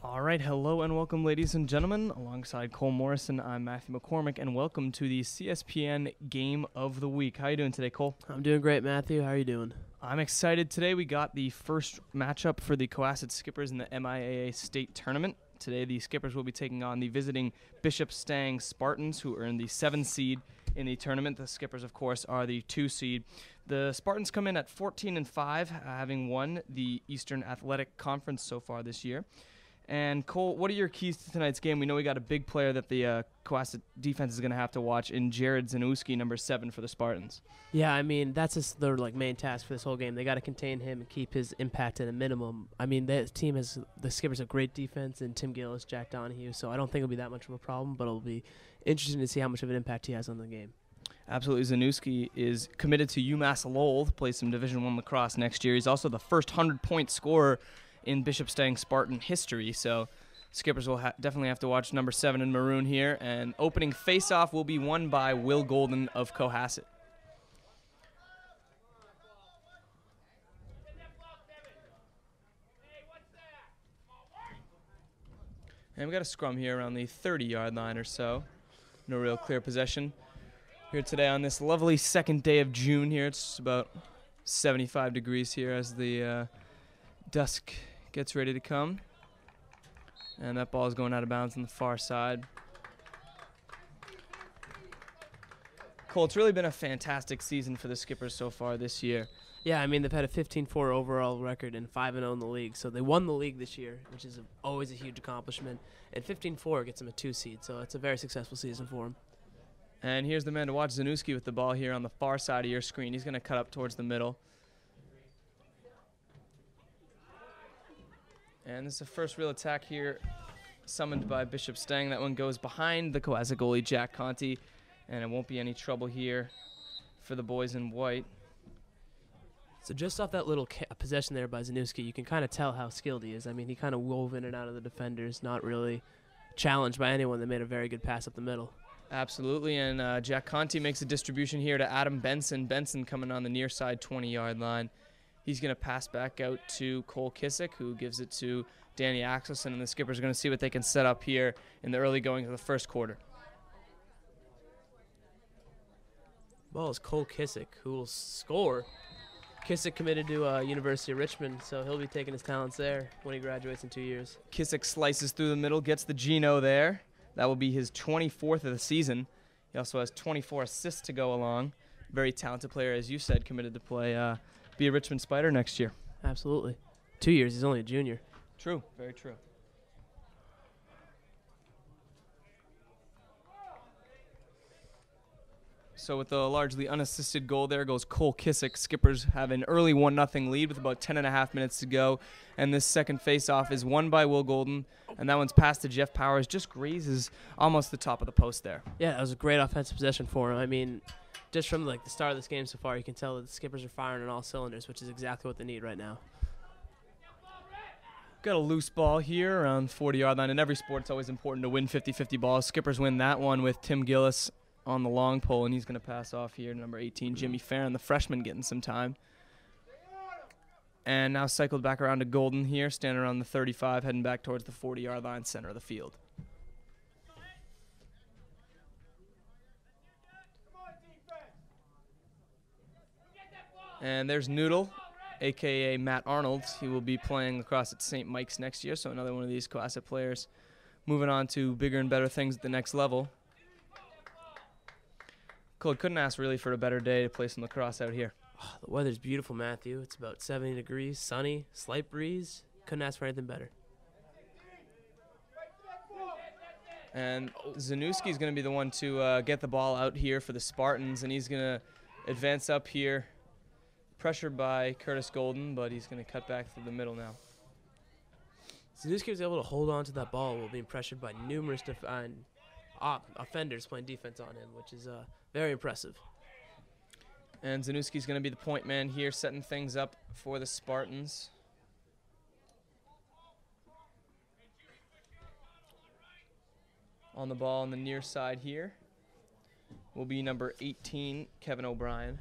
All right, hello and welcome, ladies and gentlemen. Alongside Cole Morrison, I'm Matthew MacCormack, and welcome to the CSPN Game of the Week. How are you doing today, Cole? I'm doing great, Matthew. How are you doing? I'm excited. Today we got the first matchup for the Cohasset Skippers in the MIAA State Tournament. Today the Skippers will be taking on the visiting Bishop Stang Spartans, who earned the 7 seed in the tournament. The Skippers, of course, are the 2 seed. The Spartans come in at 14-5, having won the Eastern Athletic Conference so far this year. And Cole, what are your keys to tonight's game? We know we got a big player that the Cohasset defense is going to have to watch in Jared Zanuski, number 7 for the Spartans. Yeah, I mean, that's just their main task for this whole game. They got to contain him and keep his impact at a minimum. I mean, the Skippers have great defense and Tim Gillis, Jack Donahue, so I don't think it'll be that much of a problem, but it'll be interesting to see how much of an impact he has on the game. Absolutely. Zanuski is committed to UMass Lowell to play some Division I lacrosse next year. He's also the first 100-point scorer in Bishop Stang Spartan history, so Skippers will definitely have to watch number 7 in maroon here. And opening face-off will be won by Will Golden of Cohasset. And we got a scrum here around the 30-yard line or so. No real clear possession. Here today on this lovely second day of June here. It's about 75 degrees here as the dusk gets ready to come. And that ball is going out of bounds on the far side. Cole, it's really been a fantastic season for the Skippers so far this year. Yeah, I mean, they've had a 15-4 overall record and 5-0 in the league. So they won the league this year, which is always a huge accomplishment. And 15-4 gets them a 2 seed, so it's a very successful season for them. And here's the man to watch, Zanuski, with the ball here on the far side of your screen. He's going to cut up towards the middle. And this is the first real attack here, summoned by Bishop Stang. That one goes behind the Cohasset goalie, Jack Conti, and it won't be any trouble here for the boys in white. So just off that little possession there by Zanuski, you can kind of tell how skilled he is. I mean, he kind of wove in and out of the defenders, not really challenged by anyone. They made a very good pass up the middle. Absolutely, and Jack Conti makes a distribution here to Adam Benson. Benson coming on the near side 20-yard line. He's going to pass back out to Cole Kissick, who gives it to Danny Axelson, and the Skippers are going to see what they can set up here in the early going of the first quarter. Ball is Cole Kissick, who will score. Kissick committed to University of Richmond, so he'll be taking his talents there when he graduates in 2 years. Kissick slices through the middle, gets the Geno there. That will be his 24th of the season. He also has 24 assists to go along. Very talented player, as you said, committed to play, be a Richmond Spider next year. Absolutely. 2 years, he's only a junior. True, very true. So with the largely unassisted goal there goes Cole Kissick. Skippers have an early 1-0 lead with about 10.5 minutes to go. And this second face-off is won by Will Golden. And that one's passed to Jeff Powers. Just grazes almost the top of the post there. Yeah, that was a great offensive possession for him. I mean, just from the start of this game so far, you can tell that the Skippers are firing on all cylinders, which is exactly what they need right now. Got a loose ball here around 40-yard line. In every sport, it's always important to win 50-50 balls. Skippers win that one with Tim Gillis on the long pole, and he's going to pass off here to number 18, Jimmy Farron, the freshman, getting some time. And now cycled back around to Golden here, standing around the 35, heading back towards the 40-yard line, center of the field. And there's Noodle, a.k.a. Matt Arnold. He will be playing lacrosse at St. Mike's next year, so another one of these Cohasset players moving on to bigger and better things at the next level. Cole, couldn't ask really for a better day to play some lacrosse out here. Oh, the weather's beautiful, Matthew. It's about 70 degrees, sunny, slight breeze. Couldn't ask for anything better. And Zanuski's going to be the one to get the ball out here for the Spartans, and he's going to advance up here, pressured by Curtis Golden, but he's going to cut back through the middle now. Zanuski was able to hold on to that ball while being pressured by numerous offenders playing defense on him, which is very impressive. And Zanuski's going to be the point man here, setting things up for the Spartans. On the ball on the near side here will be number 18, Kevin O'Brien.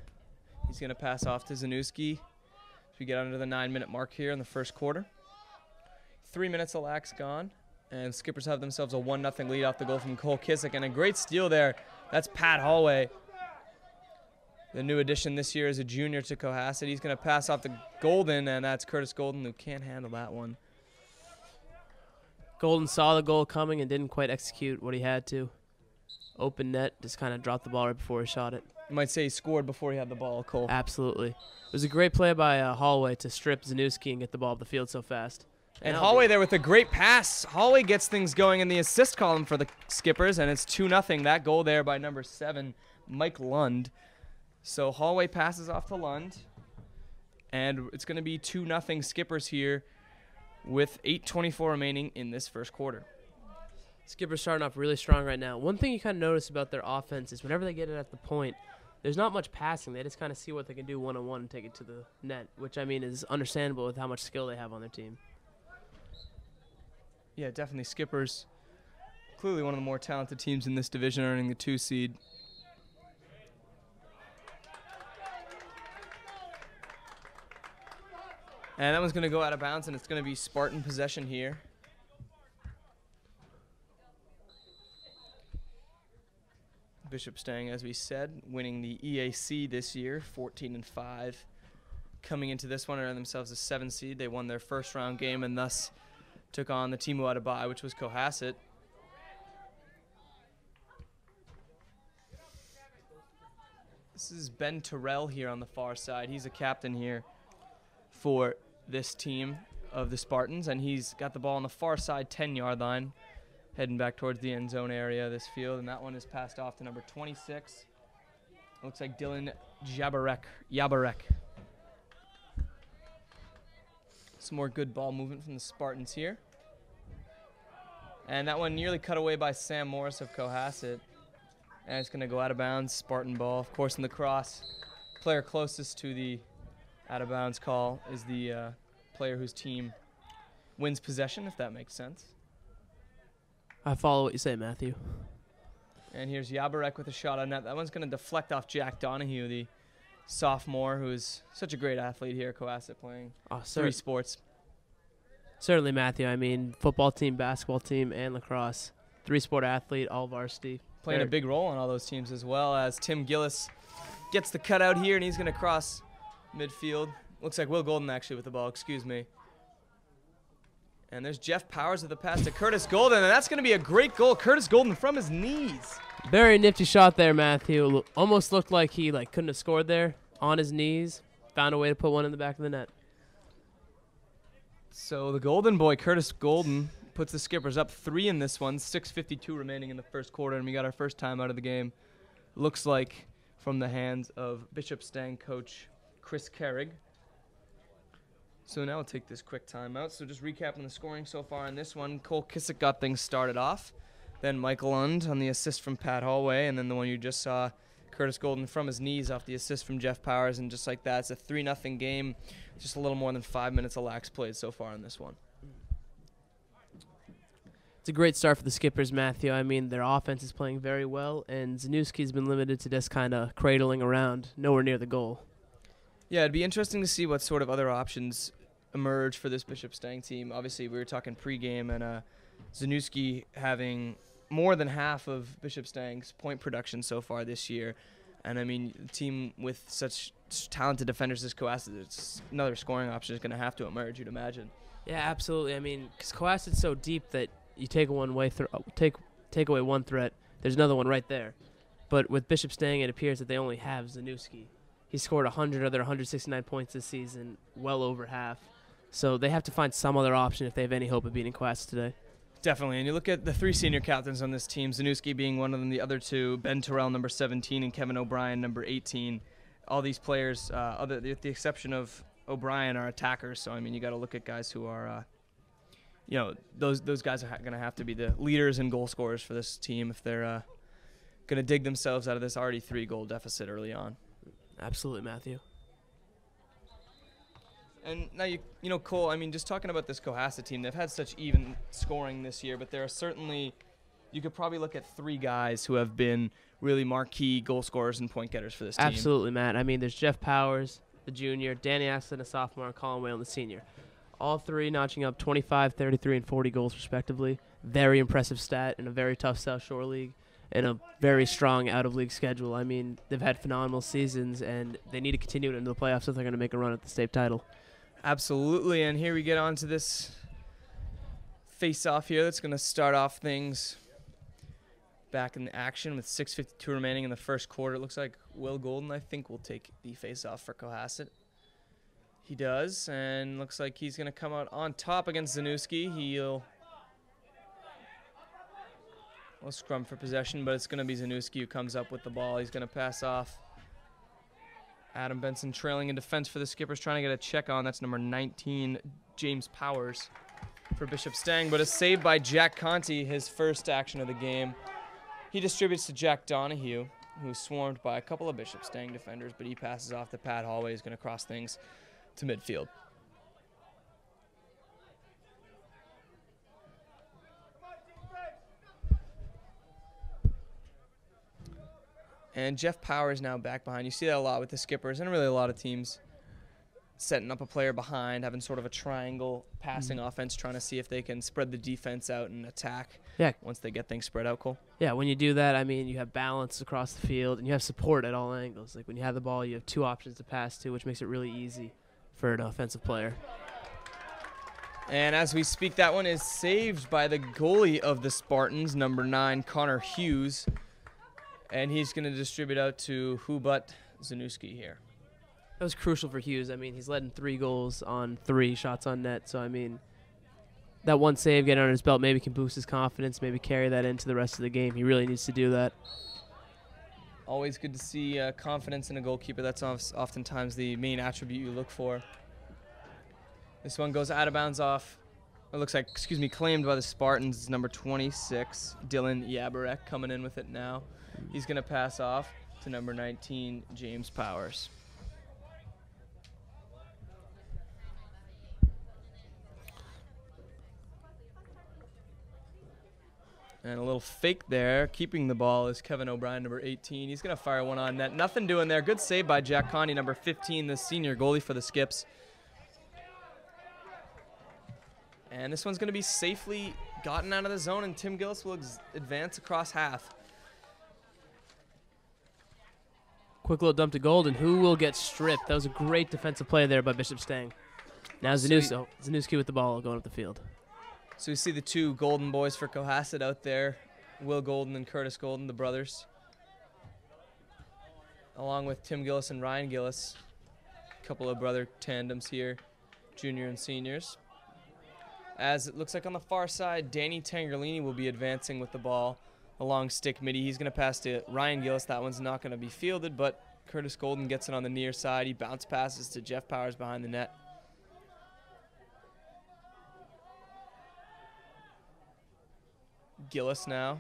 He's going to pass off to Zanuski as we get under the 9-minute mark here in the first quarter. 3 minutes elapsed gone, and Skippers have themselves a 1-0 lead off the goal from Cole Kissick, and a great steal there. That's Pat Hallway, the new addition this year as a junior to Cohasset. He's going to pass off to Golden, and that's Curtis Golden, who can't handle that one. Golden saw the goal coming and didn't quite execute what he had to. Open net, just kind of dropped the ball right before he shot it. You might say he scored before he had the ball, Cole. Absolutely. It was a great play by Hallway to strip Zanuski and get the ball up the field so fast. And Hallway there with a great pass. Hallway gets things going in the assist column for the Skippers, and it's 2-0. That goal there by number 7, Mike Lund. So Hallway passes off to Lund, and it's going to be 2-0 Skippers here with 8:24 remaining in this first quarter. Skippers starting off really strong right now. One thing you kind of notice about their offense is whenever they get it at the point, there's not much passing. They just kind of see what they can do one-on-one and take it to the net, which, I mean, is understandable with how much skill they have on their team. Yeah, definitely Skippers. Clearly one of the more talented teams in this division, earning the 2 seed. And that one's going to go out of bounds, and it's going to be Spartan possession here. Bishop Stang, as we said, winning the EAC this year, 14-5. Coming into this one, earning themselves a 7 seed. They won their first round game and thus took on the team who had a bye, which was Cohasset. This is Ben Terrell here on the far side. He's a captain here for this team of the Spartans, and he's got the ball on the far side 10-yard line, heading back towards the end zone area of this field, and that one is passed off to number 26. Looks like Dylan Yabarek. Some more good ball movement from the Spartans here. And that one nearly cut away by Sam Morris of Cohasset. And it's going to go out of bounds, Spartan ball. Of course, in lacrosse, player closest to the out-of-bounds call is the player whose team wins possession, if that makes sense. I follow what you say, Matthew. And here's Yabarek with a shot on net. That one's going to deflect off Jack Donahue, the sophomore, who is such a great athlete here at Cohasset, playing 3 sports. Certainly, Matthew. I mean, football team, basketball team, and lacrosse. 3-sport athlete, all varsity. Playing a big role on all those teams, as well as Tim Gillis gets the cutout here, and he's going to cross midfield. Looks like Will Golden, actually, with the ball. Excuse me. And there's Jeff Powers with the pass to Curtis Golden, and that's going to be a great goal. Curtis Golden from his knees. Very nifty shot there, Matthew. Almost looked like he couldn't have scored there. On his knees. Found a way to put one in the back of the net. So the Golden boy, Curtis Golden, puts the Skippers up 3 in this one. 6:52 remaining in the first quarter, and we got our first time out of the game. Looks like from the hands of Bishop Stang coach Chris Carrig. So now we'll take this quick timeout. So just recapping the scoring so far in this one. Cole Kissick got things started off. Then Michael Lund on the assist from Pat Hallway. And then the one you just saw, Curtis Golden from his knees off the assist from Jeff Powers. And just like that, it's a 3-0 game. Just a little more than 5 minutes of lax played so far in this one. It's a great start for the Skippers, Matthew. I mean, their offense is playing very well. And Zanuski's been limited to just kind of cradling around, nowhere near the goal. Yeah, it'd be interesting to see what sort of other options emerge for this Bishop Stang team. Obviously, we were talking pregame, and Zanuski having more than half of Bishop Stang's point production so far this year. And, I mean, a team with such talented defenders as Cohasset, it's another scoring option is going to have to emerge, you'd imagine. Yeah, absolutely. I mean, because Cohasset's so deep that you take take away one threat, there's another one right there. But with Bishop Stang, it appears that they only have Zanuski. He scored 100 of their 169 points this season, well over half. So they have to find some other option if they have any hope of beating Cohasset today. Definitely, and you look at the 3 senior captains on this team, Zanuski being one of them, the other 2, Ben Terrell, number 17, and Kevin O'Brien, number 18. All these players, with the exception of O'Brien, are attackers. So, I mean, you got to look at guys who are, those guys are going to have to be the leaders and goal scorers for this team if they're going to dig themselves out of this already 3-goal deficit early on. Absolutely, Matthew. And now, Cole, I mean, just talking about this Cohasset team, they've had such even scoring this year, but there are certainly, you could probably look at 3 guys who have been really marquee goal scorers and point getters for this team. Absolutely, Matt. I mean, there's Jeff Powers, the junior, Danny Aston, a sophomore, and Colin Bell, the senior. All three notching up 25, 33, and 40 goals respectively. Very impressive stat in a very tough South Shore League and a very strong out-of-league schedule. I mean, they've had phenomenal seasons, and they need to continue it into the playoffs if they're going to make a run at the state title. Absolutely, and here we get on to this face-off here that's going to start off things back in the action with 6:52 remaining in the first quarter. It looks like Will Golden, I think, will take the face-off for Cohasset. He does, and looks like he's going to come out on top against Zanuski. He'll scrum for possession, but it's going to be Zanuski who comes up with the ball. He's going to pass off. Adam Benson trailing in defense for the Skippers, trying to get a check on. That's number 19, James Powers, for Bishop Stang, but a save by Jack Conti, his first action of the game. He distributes to Jack Donahue, who's swarmed by a couple of Bishop Stang defenders, but he passes off to Pat Hallway, who's going to cross things to midfield. And Jeff Powers now back behind. You see that a lot with the Skippers and really a lot of teams setting up a player behind, having sort of a triangle passing offense, trying to see if they can spread the defense out and attack once they get things spread out, Cole. Yeah, when you do that, I mean, you have balance across the field and you have support at all angles. Like when you have the ball, you have two options to pass to, which makes it really easy for an offensive player. And as we speak, that one is saved by the goalie of the Spartans, number 9, Connor Hughes. And he's going to distribute out to who but Zanuski here. That was crucial for Hughes. I mean, he's led in 3 goals on 3 shots on net. So, I mean, that one save getting under his belt maybe can boost his confidence, maybe carry that into the rest of the game. He really needs to do that. Always good to see confidence in a goalkeeper. That's oftentimes the main attribute you look for. This one goes out of bounds off. It looks like, claimed by the Spartans. It's number 26, Dylan Yabarek, coming in with it now. He's going to pass off to number 19, James Powers. And a little fake there. Keeping the ball is Kevin O'Brien, number 18. He's going to fire one on net. Nothing doing there. Good save by Jack Connie, number 15, the senior goalie for the Skips. And this one's going to be safely gotten out of the zone, and Tim Gillis will advance across half. Quick little dump to Golden, who will get stripped. That was a great defensive play there by Bishop Stang. Now Zanuski with the ball going up the field. So we see the 2 Golden boys for Cohasset out there, Will Golden and Curtis Golden, the brothers, along with Tim Gillis and Ryan Gillis. A couple of brother tandems here, junior and seniors. As it looks like on the far side, Danny Tangerlini will be advancing with the ball along stick midi. He's going to pass to Ryan Gillis. That one's not going to be fielded, but Curtis Golden gets it on the near side. He bounce passes to Jeff Powers behind the net. Gillis now.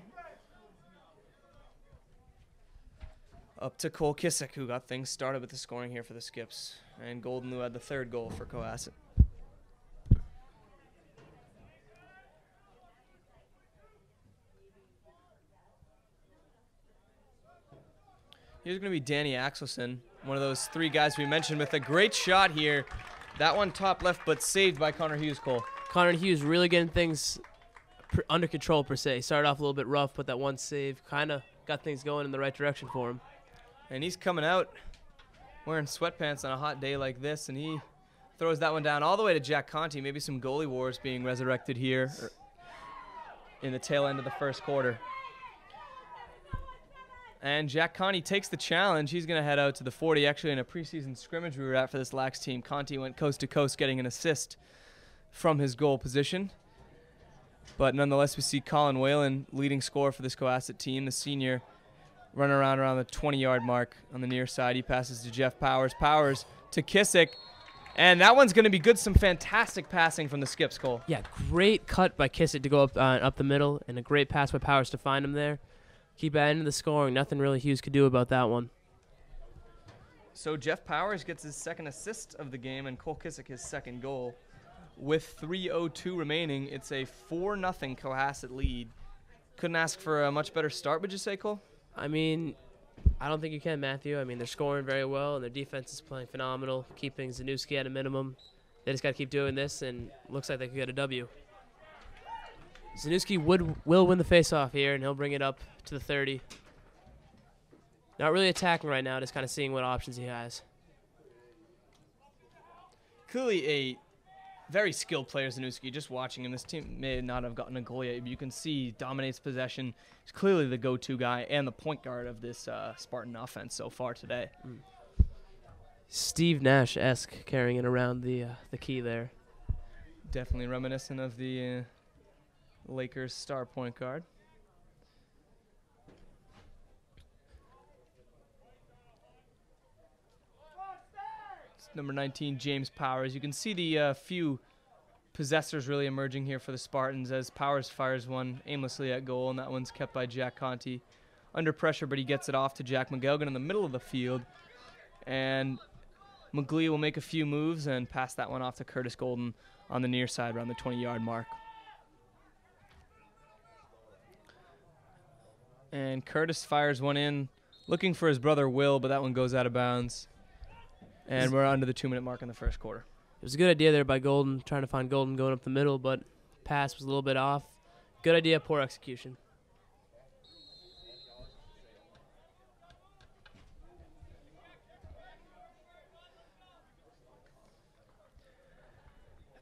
Up to Cole Kissick, who got things started with the scoring here for the Skips. And Golden, who had the 3rd goal for Cohasset. Here's going to be Danny Axelson, one of those 3 guys we mentioned, with a great shot here. That one top left, but saved by Connor Hughes, Cole. Connor Hughes really getting things under control, per se. Started off a little bit rough, but that one save kind of got things going in the right direction for him. And he's coming out wearing sweatpants on a hot day like this, and he throws that one down all the way to Jack Conti. Maybe some goalie wars being resurrected here in the tail end of the first quarter. And Jack Conti takes the challenge. He's going to head out to the 40. Actually, in a preseason scrimmage we were at for this Lax team, Conti went coast to coast getting an assist from his goal position. But nonetheless, we see Colin Whalen, leading scorer for this Cohasset team, the senior, run around the 20-yard mark on the near side. He passes to Jeff Powers. Powers to Kissick. And that one's going to be good. Some fantastic passing from the Skips, Cole. Yeah, great cut by Kissick to go up the middle, and a great pass by Powers to find him there. Keep adding to the scoring. Nothing really Hughes could do about that one. So Jeff Powers gets his 2nd assist of the game, and Cole Kissick his 2nd goal. With 3:02 remaining, it's a 4-0 Cohasset lead. Couldn't ask for a much better start, would you say, Cole? I mean, I don't think you can, Matthew. I mean, they're scoring very well, and their defense is playing phenomenal, keeping Zanuski at a minimum. They just got to keep doing this, and looks like they could get a W. Zanuski will win the faceoff here, and he'll bring it up to the 30. Not really attacking right now, just kind of seeing what options he has. Clearly a very skilled player, Zanuski. Just watching him, this team may not have gotten a goal yet, but you can see dominates possession. He's clearly the go-to guy and the point guard of this Spartan offense so far today. Steve Nash-esque carrying it around the key there. Definitely reminiscent of the Lakers star point guard. It's number 19, James Powers. You can see the few possessors really emerging here for the Spartans as Powers fires one aimlessly at goal, and that one's kept by Jack Conti. Under pressure, but he gets it off to Jack McGelgan in the middle of the field. And McGlee will make a few moves and pass that one off to Curtis Golden on the near side around the 20-yard mark. And Curtis fires one in, looking for his brother Will, but that one goes out of bounds. And we're under the 2-minute mark in the first quarter. It was a good idea there by Golden, trying to find Golden going up the middle, but pass was a little bit off. Good idea, poor execution.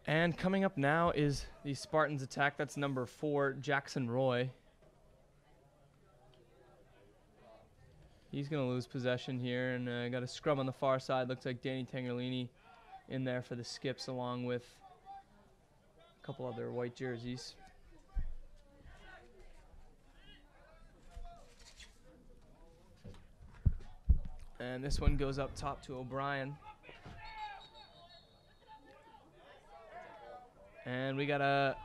And coming up now is the Spartans attack. That's number 4, Jackson Roy. He's going to lose possession here, and got a scrum on the far side. Looks like Danny Tangerlini in there for the Skips, along with a couple other white jerseys. And this one goes up top to O'Brien. And we got a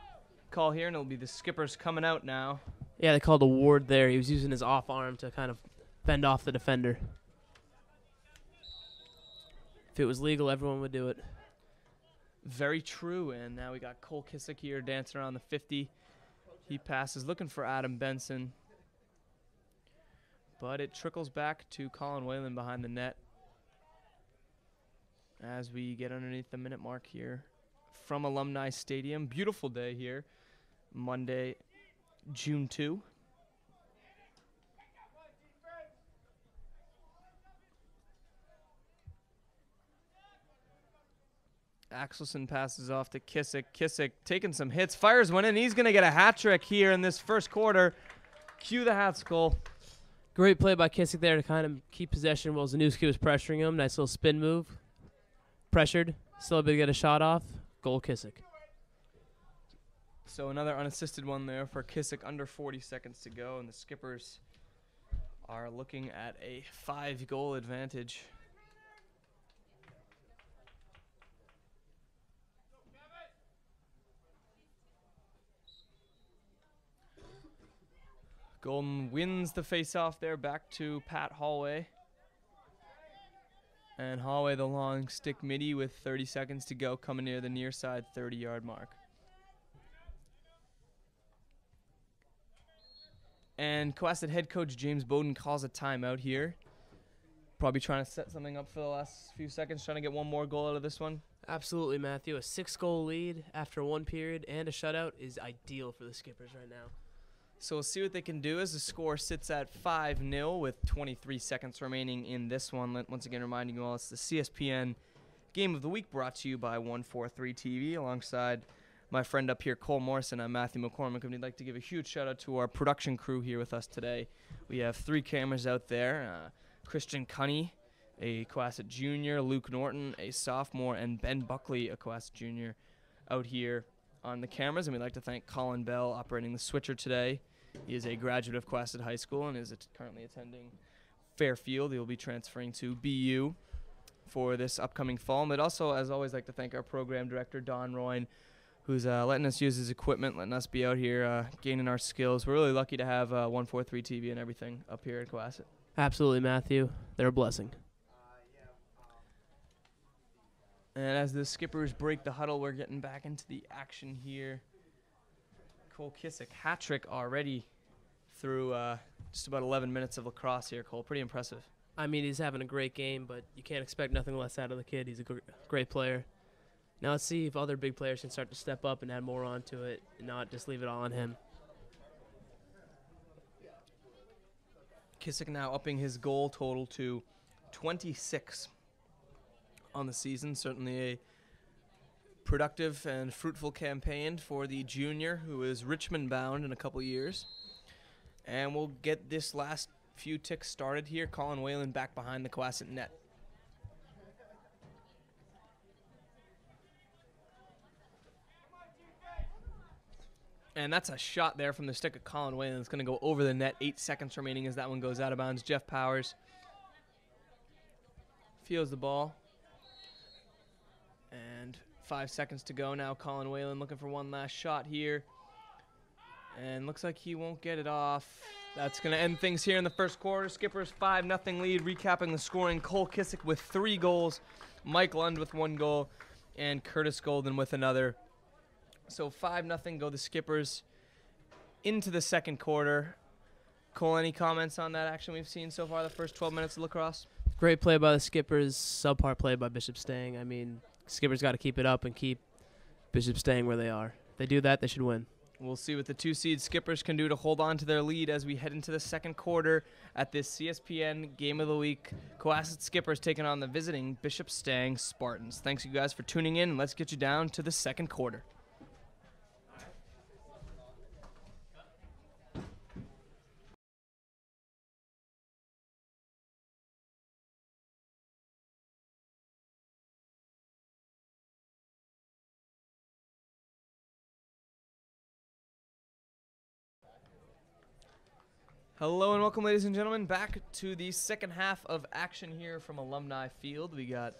call here, and it'll be the Skippers coming out now. Yeah, they called a ward there. He was using his off arm to kind of fend off the defender. If it was legal, everyone would do it. Very true, and now we got Cole Kissick here dancing around the 50. He passes, looking for Adam Benson. But it trickles back to Colin Whalen behind the net as we get underneath the minute mark here from Alumni Stadium. Beautiful day here, Monday, June 2. Axelson passes off to Kissick. Kissick taking some hits, fires one in. He's going to get a hat trick here in this first quarter. Cue the hat skull. Great play by Kissick there to kind of keep possession while Zanuski was pressuring him. Nice little spin move. Pressured. Still able to get a shot off. Goal Kissick. So another unassisted one there for Kissick, under 40 seconds to go, and the Skippers are looking at a 5-goal advantage. Golden wins the face-off there back to Pat Hallway. And Hallway the long stick midi with 30 seconds to go, coming near the near side 30-yard mark. And Cohasset head coach James Bowden calls a timeout here. Probably trying to set something up for the last few seconds, trying to get one more goal out of this one. Absolutely, Matthew. A 6-goal lead after one period and a shutout is ideal for the Skippers right now. So we'll see what they can do as the score sits at 5-0 with 23 seconds remaining in this one. Once again, reminding you all, it's the CSPN Game of the Week brought to you by 143 TV alongside my friend up here, Cole Morrison. I'm Matthew MacCormack, and we'd like to give a huge shout-out to our production crew here with us today. We have 3 cameras out there, Christian Cunnie, a Cohasset junior, Luke Norton, a sophomore, and Ben Buckley, a Cohasset junior, out here on the cameras. And we'd like to thank Colin Bell operating the switcher today. He is a graduate of Cohasset High School and is currently attending Fairfield. He will be transferring to BU for this upcoming fall. And we'd also, as always, like to thank our program director, Don Roine, who's letting us use his equipment, letting us be out here gaining our skills. We're really lucky to have 143 TV and everything up here at Cohasset. Absolutely, Matthew. They're a blessing. And as the Skippers break the huddle, we're getting back into the action here. Cole Kissick, hat trick already through just about 11 minutes of lacrosse here, Cole. Pretty impressive. I mean, he's having a great game, but you can't expect nothing less out of the kid. He's a great player. Now let's see if other big players can start to step up and add more onto it and not just leave it all on him. Kissick now upping his goal total to 26 on the season. Certainly a productive and fruitful campaign for the junior, who is Richmond bound in a couple years. And we'll get this last few ticks started here. Colin Whalen back behind the Cohasset net. And that's a shot there from the stick of Colin Whalen. It's going to go over the net. 8 seconds remaining as that one goes out of bounds. Jeff Powers feels the ball. And 5 seconds to go now. Colin Whalen looking for one last shot here. And looks like he won't get it off. That's going to end things here in the first quarter. Skippers 5-0 lead. Recapping the scoring, Cole Kissick with 3 goals. Mike Lund with 1 goal. And Curtis Golden with another. So 5-0 go the Skippers into the second quarter. Cole, any comments on that action we've seen so far the first 12 minutes of lacrosse? Great play by the Skippers, subpar play by Bishop Stang. I mean, Skippers got to keep it up and keep Bishop Stang where they are. If they do that, they should win. We'll see what the 2-seed Skippers can do to hold on to their lead as we head into the second quarter at this CSPN Game of the Week. Cohasset Skippers taking on the visiting Bishop Stang Spartans. Thanks, you guys, for tuning in. Let's get you down to the second quarter. Hello and welcome, ladies and gentlemen, back to the second half of action here from Alumni Field. We got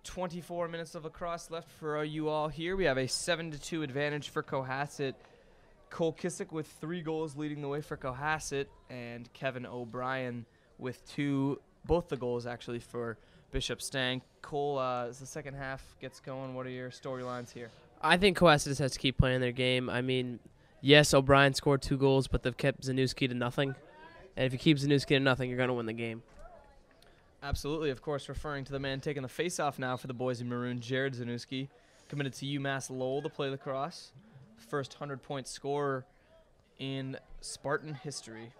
24 minutes of lacrosse left for you all here. We have a 7-2 advantage for Cohasset. Cole Kissick with 3 goals leading the way for Cohasset, and Kevin O'Brien with 2, both the goals actually for Bishop Stang. Cole, as the second half gets going, what are your storylines here? I think Cohasset just has to keep playing their game. I mean, yes, O'Brien scored 2 goals, but they've kept Zanuski to nothing. And if you keep Zanuski to nothing, you're going to win the game. Absolutely, of course, referring to the man taking the face-off now for the boys in maroon, Jared Zanuski, committed to UMass Lowell to play lacrosse. First 100-point scorer in Spartan history.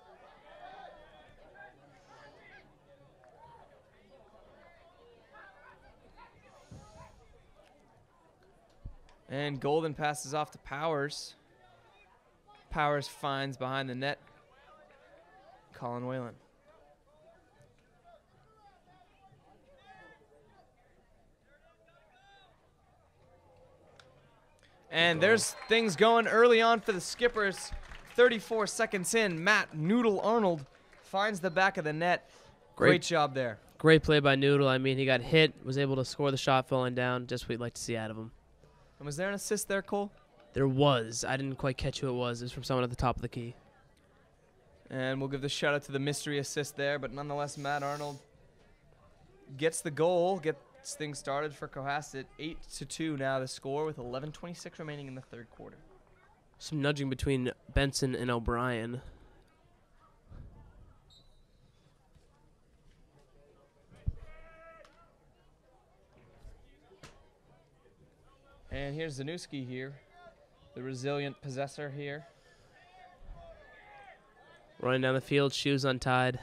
And Golden passes off to Powers. Powers finds behind the net Colin Whalen. And there's things going early on for the Skippers. 34 seconds in, Matt Noodle Arnold finds the back of the net. Great job there. Great play by Noodle. I mean, he got hit, was able to score the shot falling down. Just what we'd like to see out of him. And was there an assist there, Cole? There was. I didn't quite catch who it was. It was from someone at the top of the key. And we'll give the shout out to the mystery assist there, but nonetheless, Matt Arnold gets the goal, gets things started for Cohasset. 8-2 now the score with 11:26 remaining in the third quarter. Some nudging between Benson and O'Brien. And here's Zanuski here, the resilient possessor here. Running down the field, shoes untied.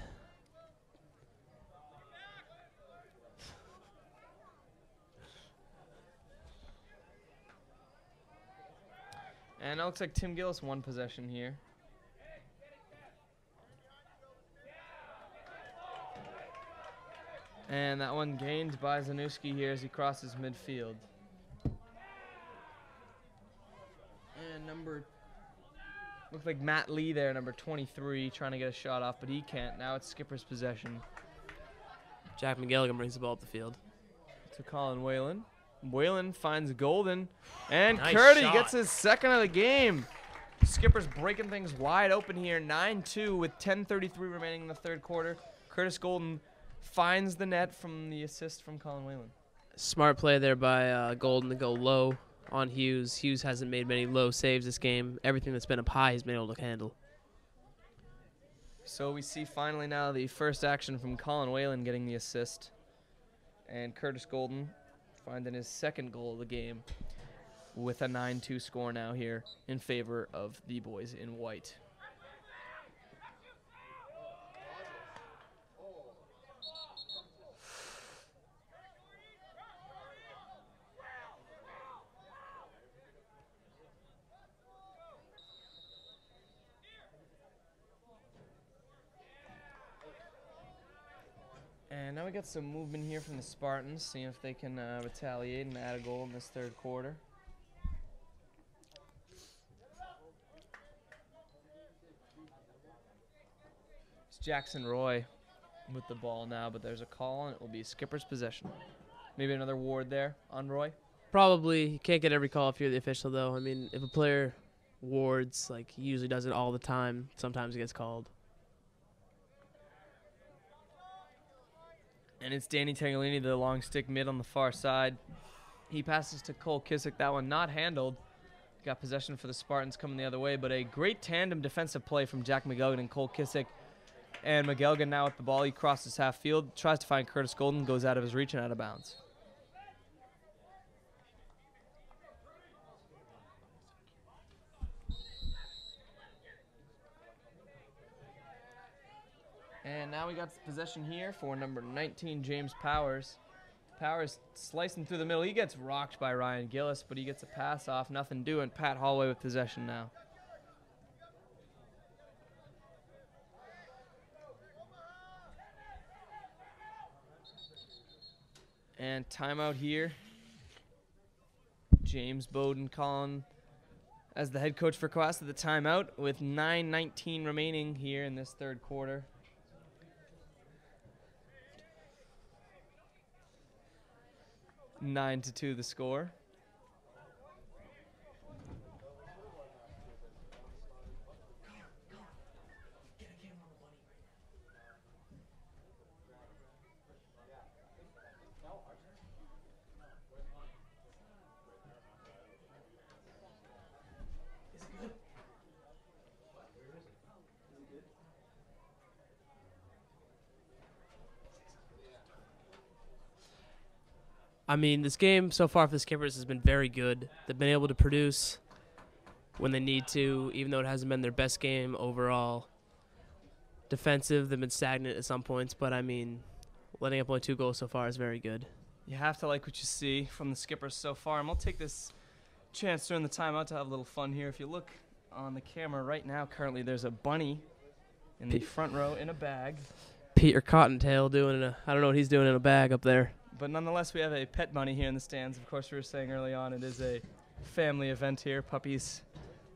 And it looks like Tim Gillis won possession here. And that one gained by Zanuski here as he crosses midfield. And looked like Matt Lee there, number 23, trying to get a shot off, but he can't. Now it's Skipper's possession. Jack McGilligan brings the ball up the field. To Colin Whalen. Whalen finds Golden, and Nice Curdy shot. gets his second of the game. Skipper's breaking things wide open here, 9-2 with 10:33 remaining in the third quarter. Curtis Golden finds the net from the assist from Colin Whalen. Smart play there by Golden to go low on Hughes. Hughes hasn't made many low saves this game. Everything that's been up high he's been able to handle. So we see finally now the first action from Colin Whalen getting the assist. And Curtis Golden finding his second goal of the game with a 9-2 score now here in favor of the boys in white. And now we got some movement here from the Spartans, seeing if they can retaliate and add a goal in this third quarter. It's Jackson Roy with the ball now, but there's a call, and it will be Skipper's possession. Maybe another ward there on Roy? Probably. You can't get every call if you're the official, though. I mean, if a player wards, like, he usually does it all the time. Sometimes it gets called. And it's Danny Tagliani, the long stick mid on the far side. He passes to Cole Kissick. That one not handled. Got possession for the Spartans coming the other way, but a great tandem defensive play from Jack McGelgan and Cole Kissick. And McGelgan now with the ball. He crosses half field, tries to find Curtis Golden, goes out of his reach and out of bounds. And now we got possession here for number 19, James Powers. Powers slicing through the middle. He gets rocked by Ryan Gillis, but he gets a pass off. Nothing doing. Pat Holloway with possession now. And timeout here. James Bowden calling as the head coach for Cohasset the timeout with 9:19 remaining here in this third quarter. Nine to 2 the score. I mean, this game so far for the Skippers has been very good. They've been able to produce when they need to, even though it hasn't been their best game overall. Defensive, they've been stagnant at some points, but I mean, letting up only 2 goals so far is very good. You have to like what you see from the Skippers so far. And we'll take this chance during the timeout to have a little fun here. If you look on the camera right now, currently there's a bunny in the front row in a bag. Peter Cottontail doing I don't know what he's doing in a bag up there. But nonetheless, we have a pet bunny here in the stands. Of course, we were saying early on it is a family event here. Puppies,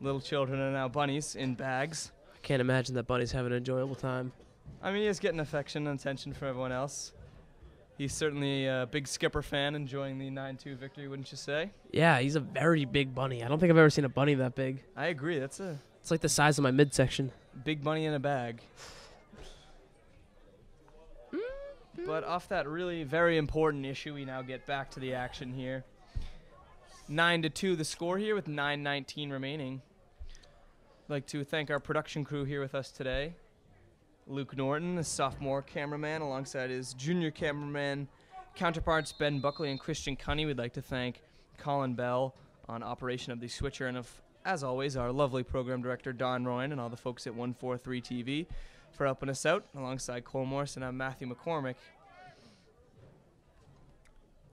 little children, and now bunnies in bags. I can't imagine that bunny's having an enjoyable time. I mean, he is getting affection and attention from everyone else. He's certainly a big Skipper fan, enjoying the 9-2 victory, wouldn't you say? Yeah, he's a very big bunny. I don't think I've ever seen a bunny that big. I agree. It's like the size of my midsection. Big bunny in a bag. But off that really very important issue, we now get back to the action here. 9-2 the score here with 9:19 remaining. I'd like to thank our production crew here with us today. Luke Norton, the sophomore cameraman, alongside his junior cameraman counterparts Ben Buckley and Christian Cunnie. We'd like to thank Colin Bell on operation of the switcher, and as always, our lovely program director Don Roine and all the folks at 143 TV for helping us out. Alongside Cole Morrison, I'm Matthew MacCormack.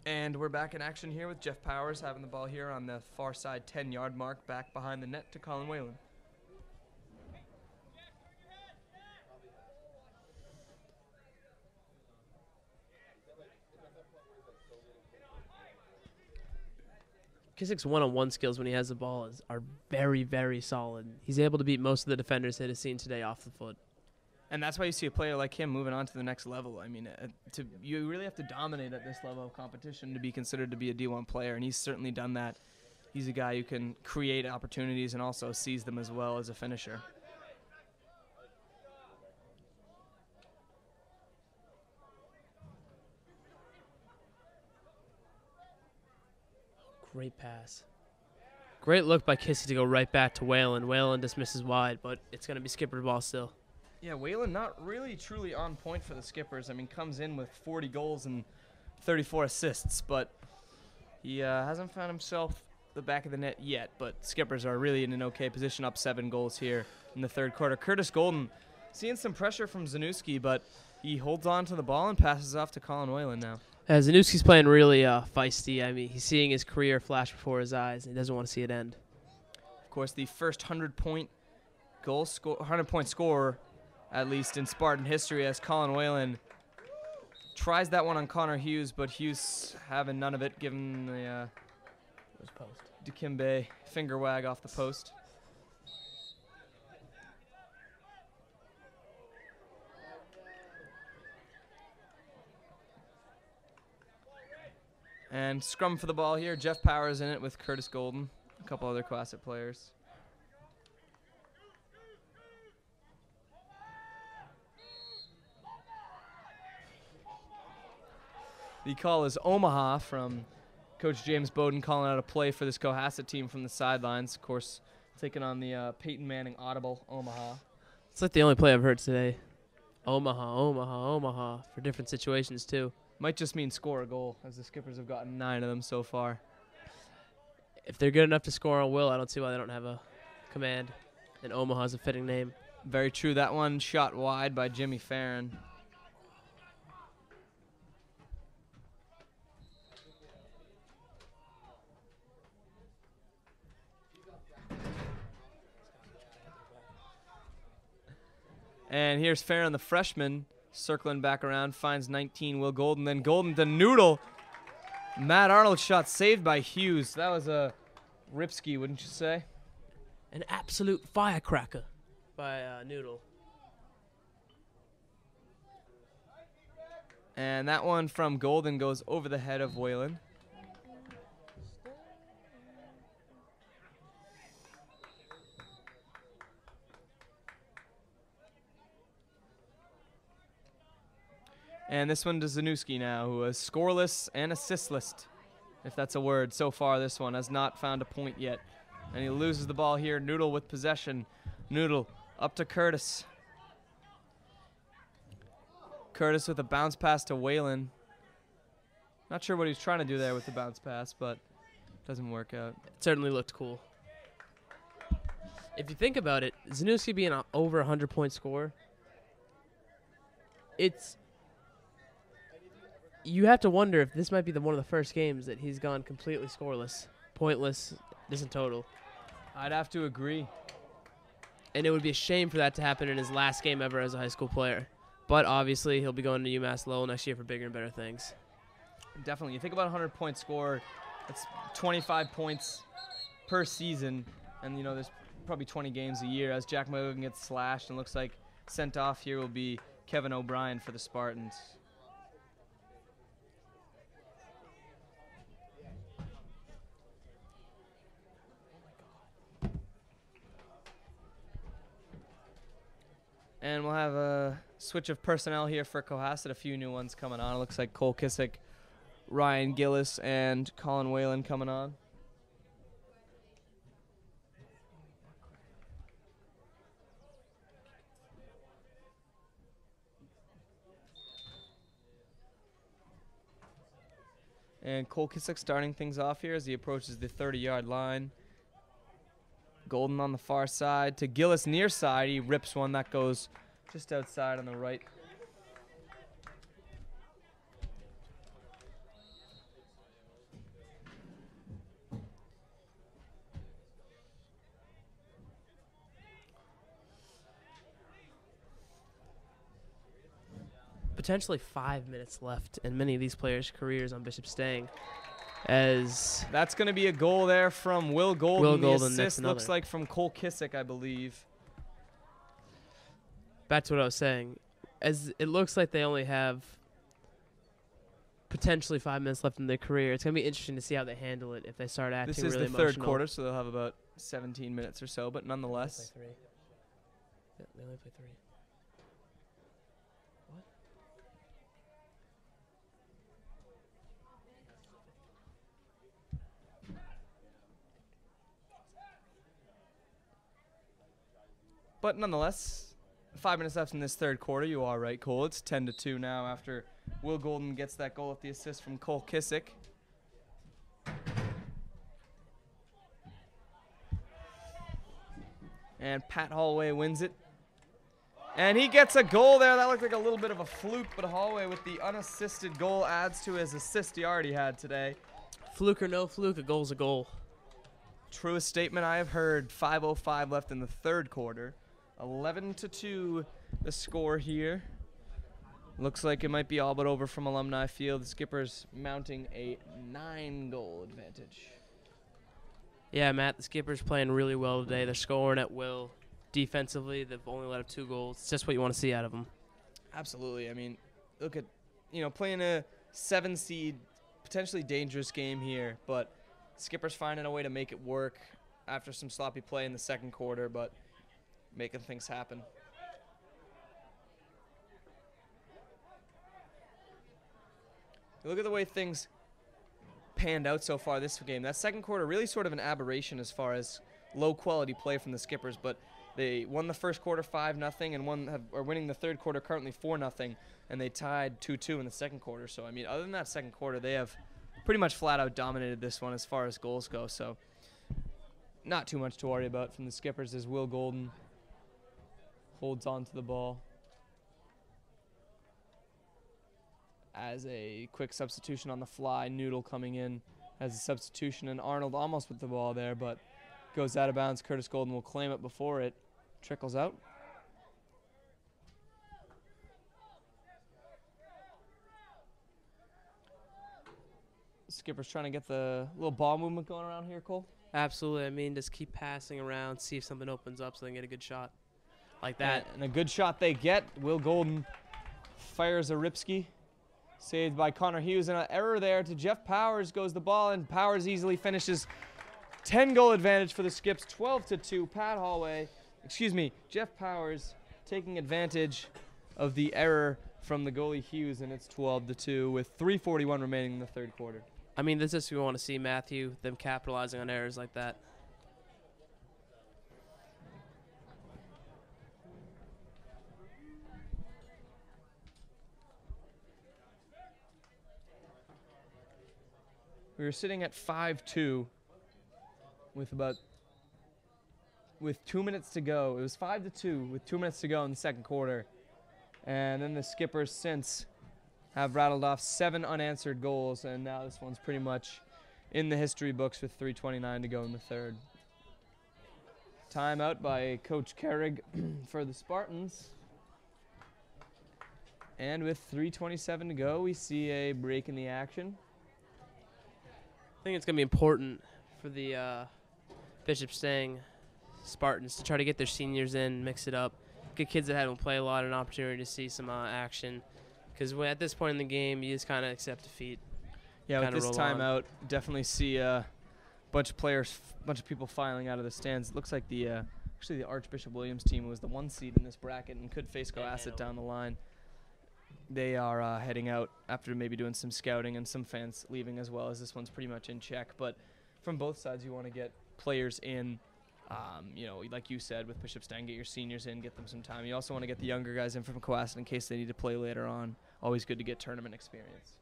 And we're back in action here with Jeff Powers having the ball here on the far side 10-yard mark, back behind the net to Colin Whalen. Kissick's one-on-one skills when he has the ball are very, very solid. He's able to beat most of the defenders that he's seen today off the foot. And that's why you see a player like him moving on to the next level. I mean, you really have to dominate at this level of competition to be considered to be a D1 player, and he's certainly done that. He's a guy who can create opportunities and also seize them as well as a finisher. Great pass. Great look by Kissick to go right back to Whalen. Whalen dismisses wide, but it's going to be Skipper's ball still. Yeah, Whalen not really truly on point for the Skippers. I mean, comes in with 40 goals and 34 assists, but He hasn't found himself the back of the net yet, but Skippers are really in an okay position, up 7 goals here in the third quarter. Curtis Golden seeing some pressure from Zanuski, but he holds on to the ball and passes off to Colin Whalen now. Zanuski's playing really feisty. I mean, he's seeing his career flash before his eyes, and he doesn't want to see it end. Of course, the first 100-point scorer, at least in Spartan history, as Colin Whalen tries that one on Connor Hughes, but Hughes having none of it, given the Dikembe finger wag off the post. And scrum for the ball here. Jeff Powers in it with Curtis Golden, a couple other Cohasset players. The call is Omaha from Coach James Bowden, calling out a play for this Cohasset team from the sidelines. Of course, taking on the Peyton Manning audible Omaha. It's like the only play I've heard today. Omaha, Omaha, Omaha, for different situations too. Might just mean score a goal, as the Skippers have gotten 9 of them so far. If they're good enough to score on Will, I don't see why they don't have a command. And Omaha's a fitting name. Very true. That one shot wide by Jimmy Farron. And here's Farron, the freshman, circling back around, finds 19, Will Golden. Then Golden to Noodle. Matt Arnold's shot saved by Hughes. That was a ripski, wouldn't you say? An absolute firecracker by Noodle. And that one from Golden goes over the head of Whalen. And this one to Zanuski now, who is scoreless and assistless, if that's a word. So far, this one has not found a point yet. And he loses the ball here. Noodle with possession. Noodle up to Curtis. Curtis with a bounce pass to Whalen. Not sure what he's trying to do there with the bounce pass, but doesn't work out. It certainly looked cool. If you think about it, Zanuski being an over 100-point scorer, you have to wonder if this might be one of the first games that he's gone completely scoreless, pointless, isn't total. I'd have to agree. And it would be a shame for that to happen in his last game ever as a high school player. But obviously, he'll be going to UMass Lowell next year for bigger and better things. Definitely. You think about a 100-point score, that's 25 points per season. And, you know, there's probably 20 games a year. As Jack Mogan gets slashed and looks like sent off here will be Kevin O'Brien for the Spartans. And we'll have a switch of personnel here for Cohasset. A few new ones coming on. It looks like Cole Kissick, Ryan Gillis, and Colin Whalen coming on. And Cole Kissick starting things off here as he approaches the 30-yard line. Golden on the far side to Gillis near side. He rips one that goes just outside on the right. Potentially 5 minutes left in many of these players' careers on Bishop Stang. As that's going to be a goal there from Will Golden. Will Golden, the assist looks like from Cole Kissick, I believe. Back to what I was saying. As it looks like they only have potentially 5 minutes left in their career, it's going to be interesting to see how they handle it if they start acting really emotional. This is the third quarter, so they'll have about 17 minutes or so, but nonetheless. They only play 3. What? But nonetheless, 5 minutes left in this third quarter. You are right, Cole. It's 10-2 now after Will Golden gets that goal with the assist from Cole Kissick. And Pat Holloway wins it. And he gets a goal there. That looked like a little bit of a fluke, but Holloway with the unassisted goal adds to his assist he already had today. Fluke or no fluke, a goal's a goal. Truest statement I have heard. 5:05 left in the third quarter. 11-2 the score here. Looks like it might be all but over from Alumni Field. The Skippers mounting a 9-goal advantage. Yeah, Matt, the Skippers playing really well today. They're scoring at will. Defensively, they've only let up 2 goals. It's just what you want to see out of them. Absolutely. I mean, look at, playing a 7-seed, potentially dangerous game here, but Skippers finding a way to make it work after some sloppy play in the second quarter, but making things happen. Look at the way things panned out so far this game. That second quarter really sort of an aberration as far as low-quality play from the Skippers, but they won the first quarter 5-0 and are winning the third quarter currently 4-0, and they tied 2-2 in the second quarter. So, I mean, other than that second quarter, they have pretty much flat-out dominated this one as far as goals go. So, not too much to worry about from the Skippers as Will Golden holds on to the ball. As a quick substitution on the fly, Noodle coming in as a substitution, and Arnold almost with the ball there, but goes out of bounds. Curtis Golden will claim it before it trickles out. Skipper's trying to get the little ball movement going around here, Cole. Absolutely. I mean, just keep passing around, see if something opens up so they can get a good shot like that. And a good shot they get. Will Golden fires a Ripsky. Saved by Connor Hughes, and an error there to Jeff Powers goes the ball, and Powers easily finishes. 10-goal advantage for the Skips, 12-2. Jeff Powers taking advantage of the error from the goalie Hughes, and it's 12-2 with 3:41 remaining in the third quarter. I mean, this is what we want to see, Matthew, them capitalizing on errors like that. We were sitting at 5-2 with 2 minutes to go. It was 5-2 with 2 minutes to go in the second quarter. And then the Skippers since have rattled off 7 unanswered goals, and now this one's pretty much in the history books with 3:29 to go in the third. Timeout by Coach Carrig for the Spartans. And with 3:27 to go, we see a break in the action. I think it's going to be important for the Bishop Stang Spartans to try to get their seniors in, mix it up, get kids that haven't played a lot an opportunity to see some action. Because at this point in the game, you just kind of accept defeat. Yeah, with this timeout, definitely see a bunch of people filing out of the stands. It looks like actually the Archbishop Williams team was the 1 seed in this bracket and could face Cohasset down the line. They are heading out after maybe doing some scouting and some fans leaving as well, as this one's pretty much in check. But from both sides, you want to get players in, like you said, with Bishop Stang, get your seniors in, get them some time. You also want to get the younger guys in from Cohasset in case they need to play later on. Always good to get tournament experience.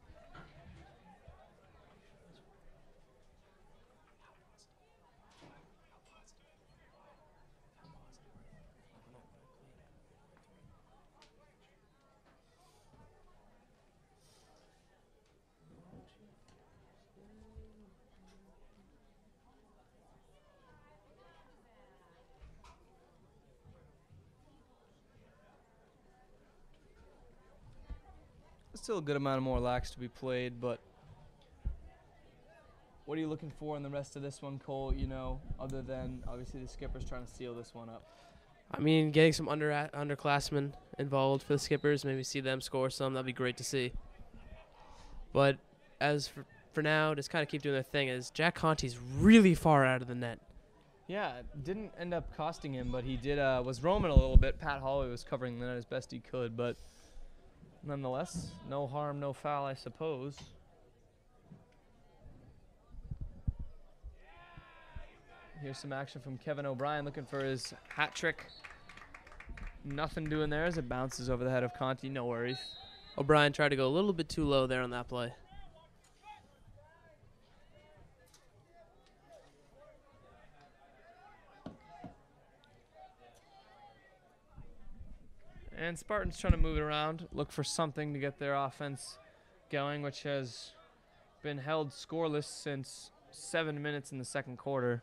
Still a good amount of more lax to be played, but what are you looking for in the rest of this one, Cole, other than obviously the Skippers trying to seal this one up? I mean, getting some underclassmen involved for the Skippers, maybe see them score some, that'd be great to see. But as for now, just kind of keep doing their thing, as Jack Conti's really far out of the net. Yeah, it didn't end up costing him, but he was roaming a little bit. Pat Holloway was covering the net as best he could, but nonetheless, no harm, no foul, I suppose. Here's some action from Kevin O'Brien looking for his hat trick. Nothing doing there as it bounces over the head of Conti. No worries. O'Brien tried to go a little bit too low there on that play. And Spartans trying to move it around, look for something to get their offense going, which has been held scoreless since 7 minutes in the second quarter.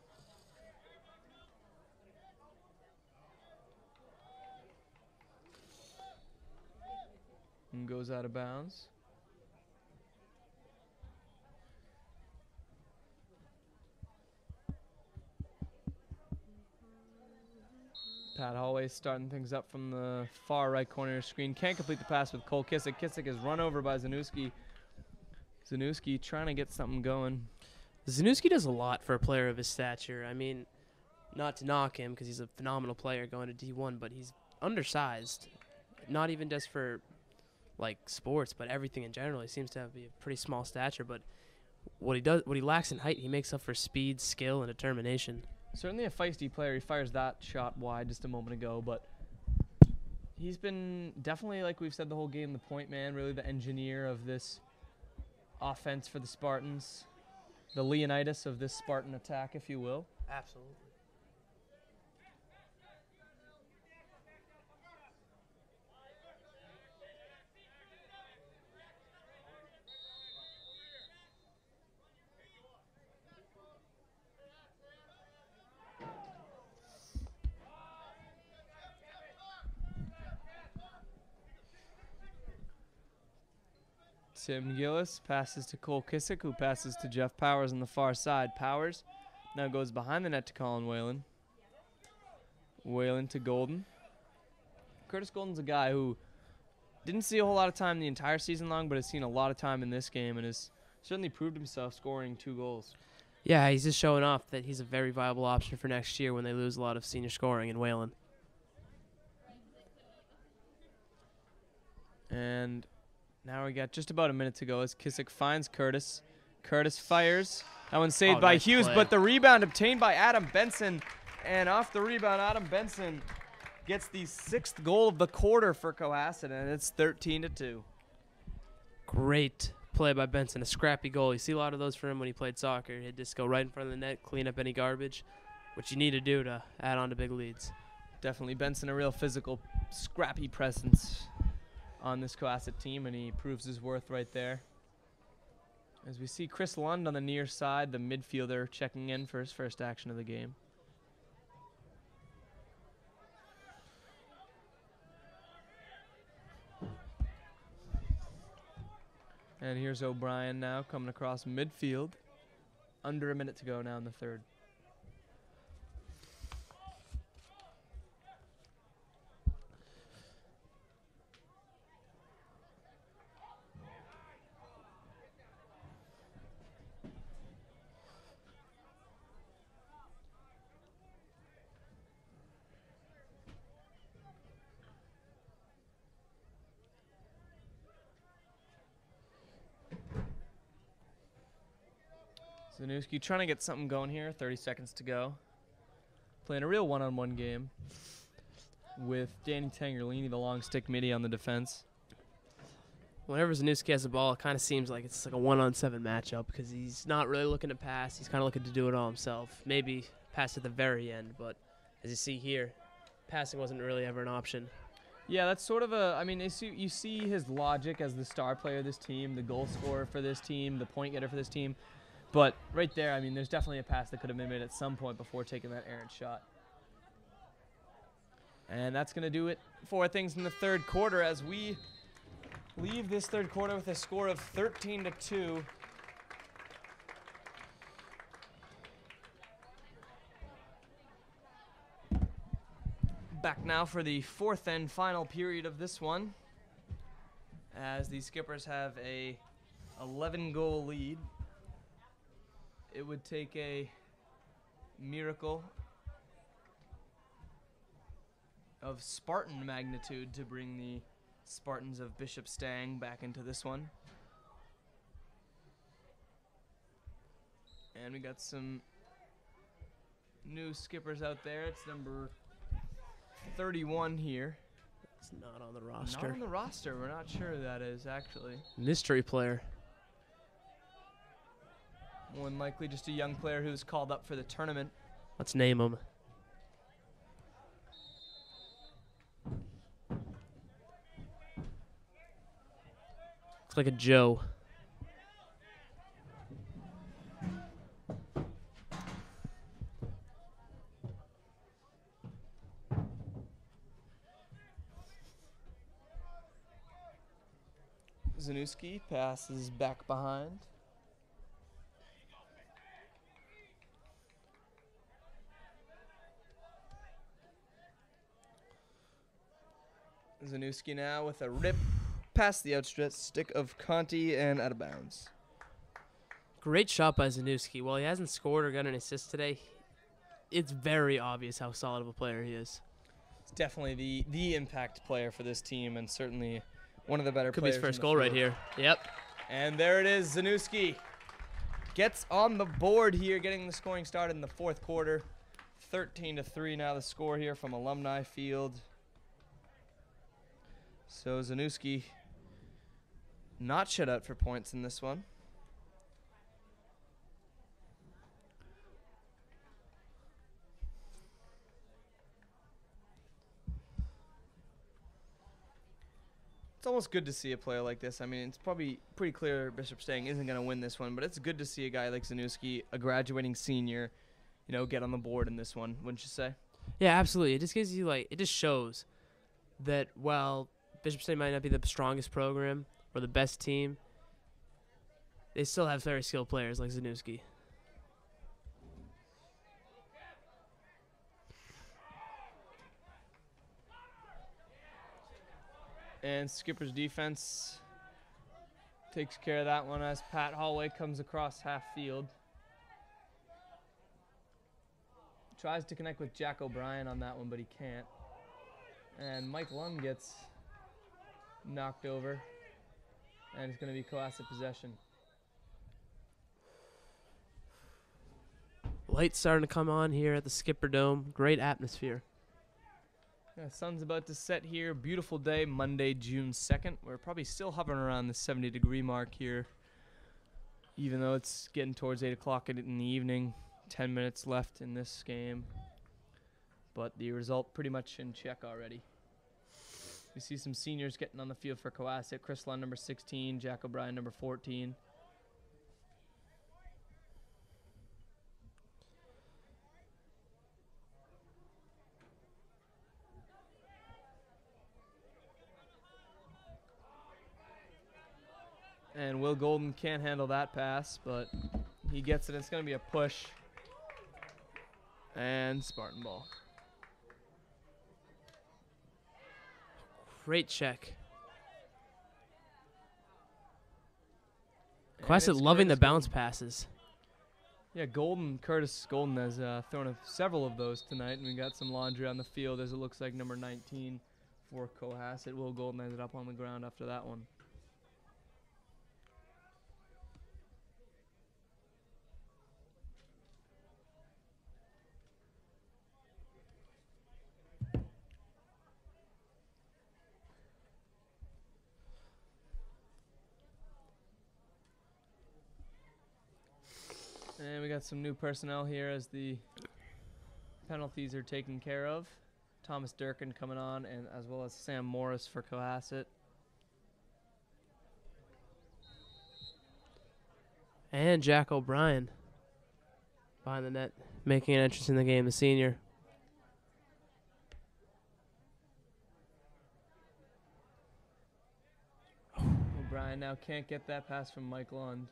And goes out of bounds. Pat Hallway starting things up from the far right corner of the screen. Can't complete the pass with Cole Kissick. Kissick is run over by Zanuski. Zanuski trying to get something going. Zanuski does a lot for a player of his stature. I mean, not to knock him because he's a phenomenal player going to D1, but he's undersized. Not even just for like sports, but everything in general. He seems to have a pretty small stature, but what he lacks in height, he makes up for speed, skill, and determination. Certainly a feisty player. He fires that shot wide just a moment ago, but he's been definitely, like we've said the whole game, the point man, really the engineer of this offense for the Spartans. The Leonidas of this Spartan attack, if you will. Absolutely. Tim Gillis passes to Cole Kissick, who passes to Jeff Powers on the far side. Powers now goes behind the net to Colin Whalen. Whalen to Golden. Curtis Golden's a guy who didn't see a whole lot of time the entire season long, but has seen a lot of time in this game and has certainly proved himself scoring 2 goals. Yeah, he's just showing off that he's a very viable option for next year when they lose a lot of senior scoring in Whalen. And now we got just about a minute to go as Kissick finds Curtis. Curtis fires. That one's saved by nice Hughes, play. but the rebound obtained by Adam Benson. And off the rebound, Adam Benson gets the 6th goal of the quarter for Cohasset, and it's 13-2. Great play by Benson, a scrappy goal. You see a lot of those for him when he played soccer. He'd just go right in front of the net, clean up any garbage, which you need to do to add on to big leads. Definitely Benson, a real physical, scrappy presence on this Cohasset team, and he proves his worth right there. As we see Chris Lund on the near side, the midfielder, checking in for his first action of the game. And here's O'Brien now coming across midfield. Under a minute to go now in the third. Zanuski trying to get something going here. 30 seconds to go. Playing a real one-on-one game with Danny Tangerlini, the long stick midi on the defense. Whenever Zanuski has the ball, it kind of seems like it's like a 1-on-7 matchup because he's not really looking to pass. He's kind of looking to do it all himself. Maybe pass at the very end, but as you see here, passing wasn't really ever an option. Yeah, that's sort of a, I mean, you see his logic as the star player of this team, the goal scorer for this team, the point getter for this team. But right there, I mean, there's definitely a pass that could have been made at some point before taking that errant shot. And that's going to do it for things in the third quarter as we leave this third quarter with a score of 13-2. Back now for the fourth and final period of this one, as the Skippers have a 11-goal lead. It would take a miracle of Spartan magnitude to bring the Spartans of Bishop Stang back into this one. And we got some new Skippers out there. It's number 31 here. It's not on the roster. Not on the roster. We're not sure who that is, actually. Mystery player. More than likely just a young player who's called up for the tournament. Let's name him. like a Joe. Zanuski passes back behind. Zanuski now with a rip past the outstretched stick of Conti and out of bounds. Great shot by Zanuski. While he hasn't scored or got an assist today, it's very obvious how solid of a player he is. It's definitely the impact player for this team, and certainly one of the better Could be players. his first goal right here. Yep. And there it is. Zanuski gets on the board here, getting the scoring started in the fourth quarter. 13-3 now the score here from Alumni Field. So Zanuski not shut out for points in this one. It's almost good to see a player like this. I mean, it's probably pretty clear Bishop Stang isn't going to win this one, but it's good to see a guy like Zanuski, a graduating senior, get on the board in this one, wouldn't you say? Yeah, absolutely. It just gives you, it just shows that while Bishop Stang might not be the strongest program or the best team, they still have very skilled players like Zanuski. And Skipper's defense takes care of that one as Pat Holloway comes across half field. Tries to connect with Jack O'Brien on that one, but he can't. And Mike Lund gets knocked over. And it's going to be Cohasset possession. Lights starting to come on here at the Skipper Dome. Great atmosphere. Yeah, sun's about to set here. Beautiful day, Monday, June 2nd. We're probably still hovering around the 70-degree mark here, even though it's getting towards 8 o'clock in the evening. 10 minutes left in this game. But the result pretty much in check already. We see some seniors getting on the field for Cohasset. Chris Lund, number 16. Jack O'Brien, number 14. And Will Golden can't handle that pass, but he gets it. It's going to be a push. And Spartan ball. Great check. And Cohasset it's loving the Curtis bounce Golden. passes. Yeah, Curtis Golden has thrown several of those tonight, and we got some laundry on the field as it looks like number 19 for Cohasset. Will Golden ended up on the ground after that one. And we got some new personnel here as the penalties are taken care of. Thomas Durkin coming on, and as well as Sam Morris for Cohasset. And Jack O'Brien behind the net, making an entrance in the game, the senior. O'Brien now can't get that pass from Mike Lund.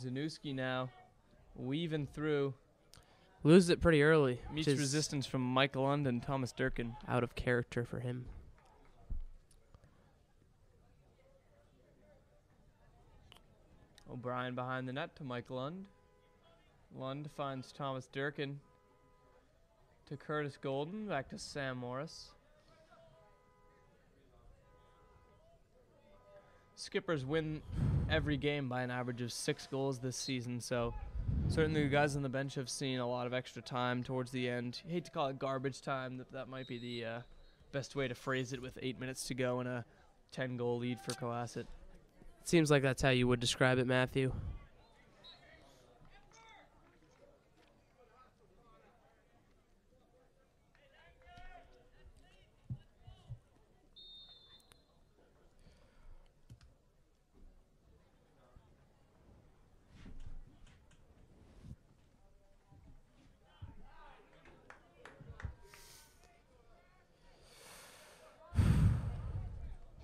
Zanuski now weaving through. Loses it pretty early. Meets which is resistance from Mike Lund and Thomas Durkin. out of character for him. O'Brien behind the net to Mike Lund. Lund finds Thomas Durkin to Curtis Golden. Back to Sam Morris. Skippers win every game by an average of 6 goals this season, so certainly the guys on the bench have seen a lot of extra time towards the end. You hate to call it garbage time. That might be the best way to phrase it with 8 minutes to go and a 10-goal lead for Cohasset. Seems like that's how you would describe it, Matthew.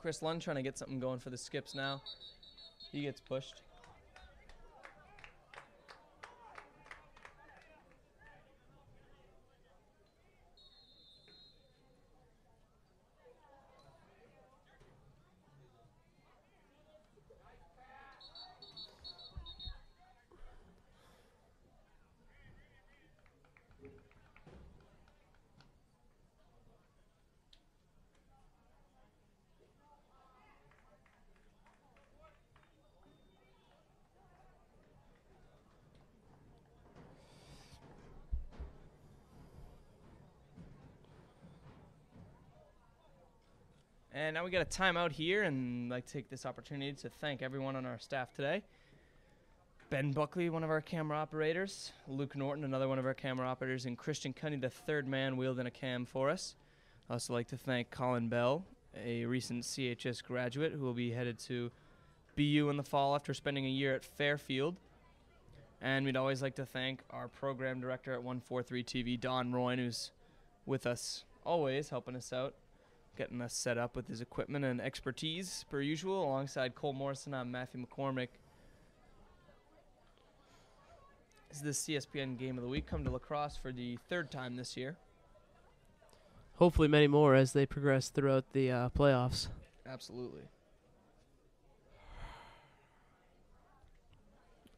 Chris Lund trying to get something going for the Skips now. He gets pushed. And now we got a timeout here, and I'd like to take this opportunity to thank everyone on our staff today. Ben Buckley, one of our camera operators, Luke Norton, another one of our camera operators, and Christian Cunnie, the third man, wheeled in a cam for us. I'd also like to thank Colin Bell, a recent CHS graduate who will be headed to BU in the fall after spending a year at Fairfield. And we'd always like to thank our program director at 143 TV, Don Roine, who's with us always, helping us out, getting us set up with his equipment and expertise, per usual. Alongside Cole Morrison, I'm Matthew MacCormack. This is the CSPN Game of the Week. Come to Lacrosse for the third time this year. Hopefully many more as they progress throughout the playoffs. Absolutely.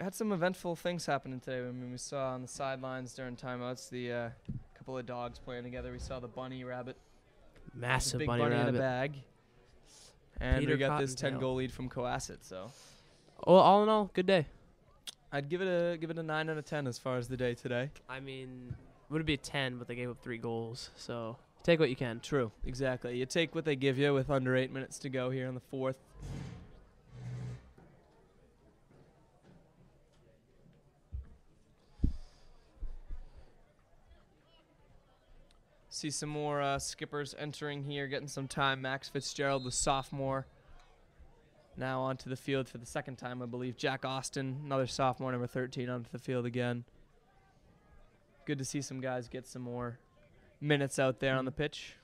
Had some eventful things happening today. I mean, we saw on the sidelines during timeouts the couple of dogs playing together. We saw the bunny rabbit. Massive big bunny bunny rabbit. in a bag. And Peter we got this Cottontail. 10-goal lead from Cohasset. So Well, all in all, good day. I'd give it a 9 out of 10 as far as the day today. I mean, would it be a 10, but they gave up 3 goals. So take what you can. True, exactly. You take what they give you with under 8 minutes to go here in the fourth. See some more skippers entering here, getting some time. Max Fitzgerald, the sophomore, now onto the field for the second time, I believe. Jack Austin, another sophomore, number 13, onto the field again. Good to see some guys get some more minutes out there on the pitch.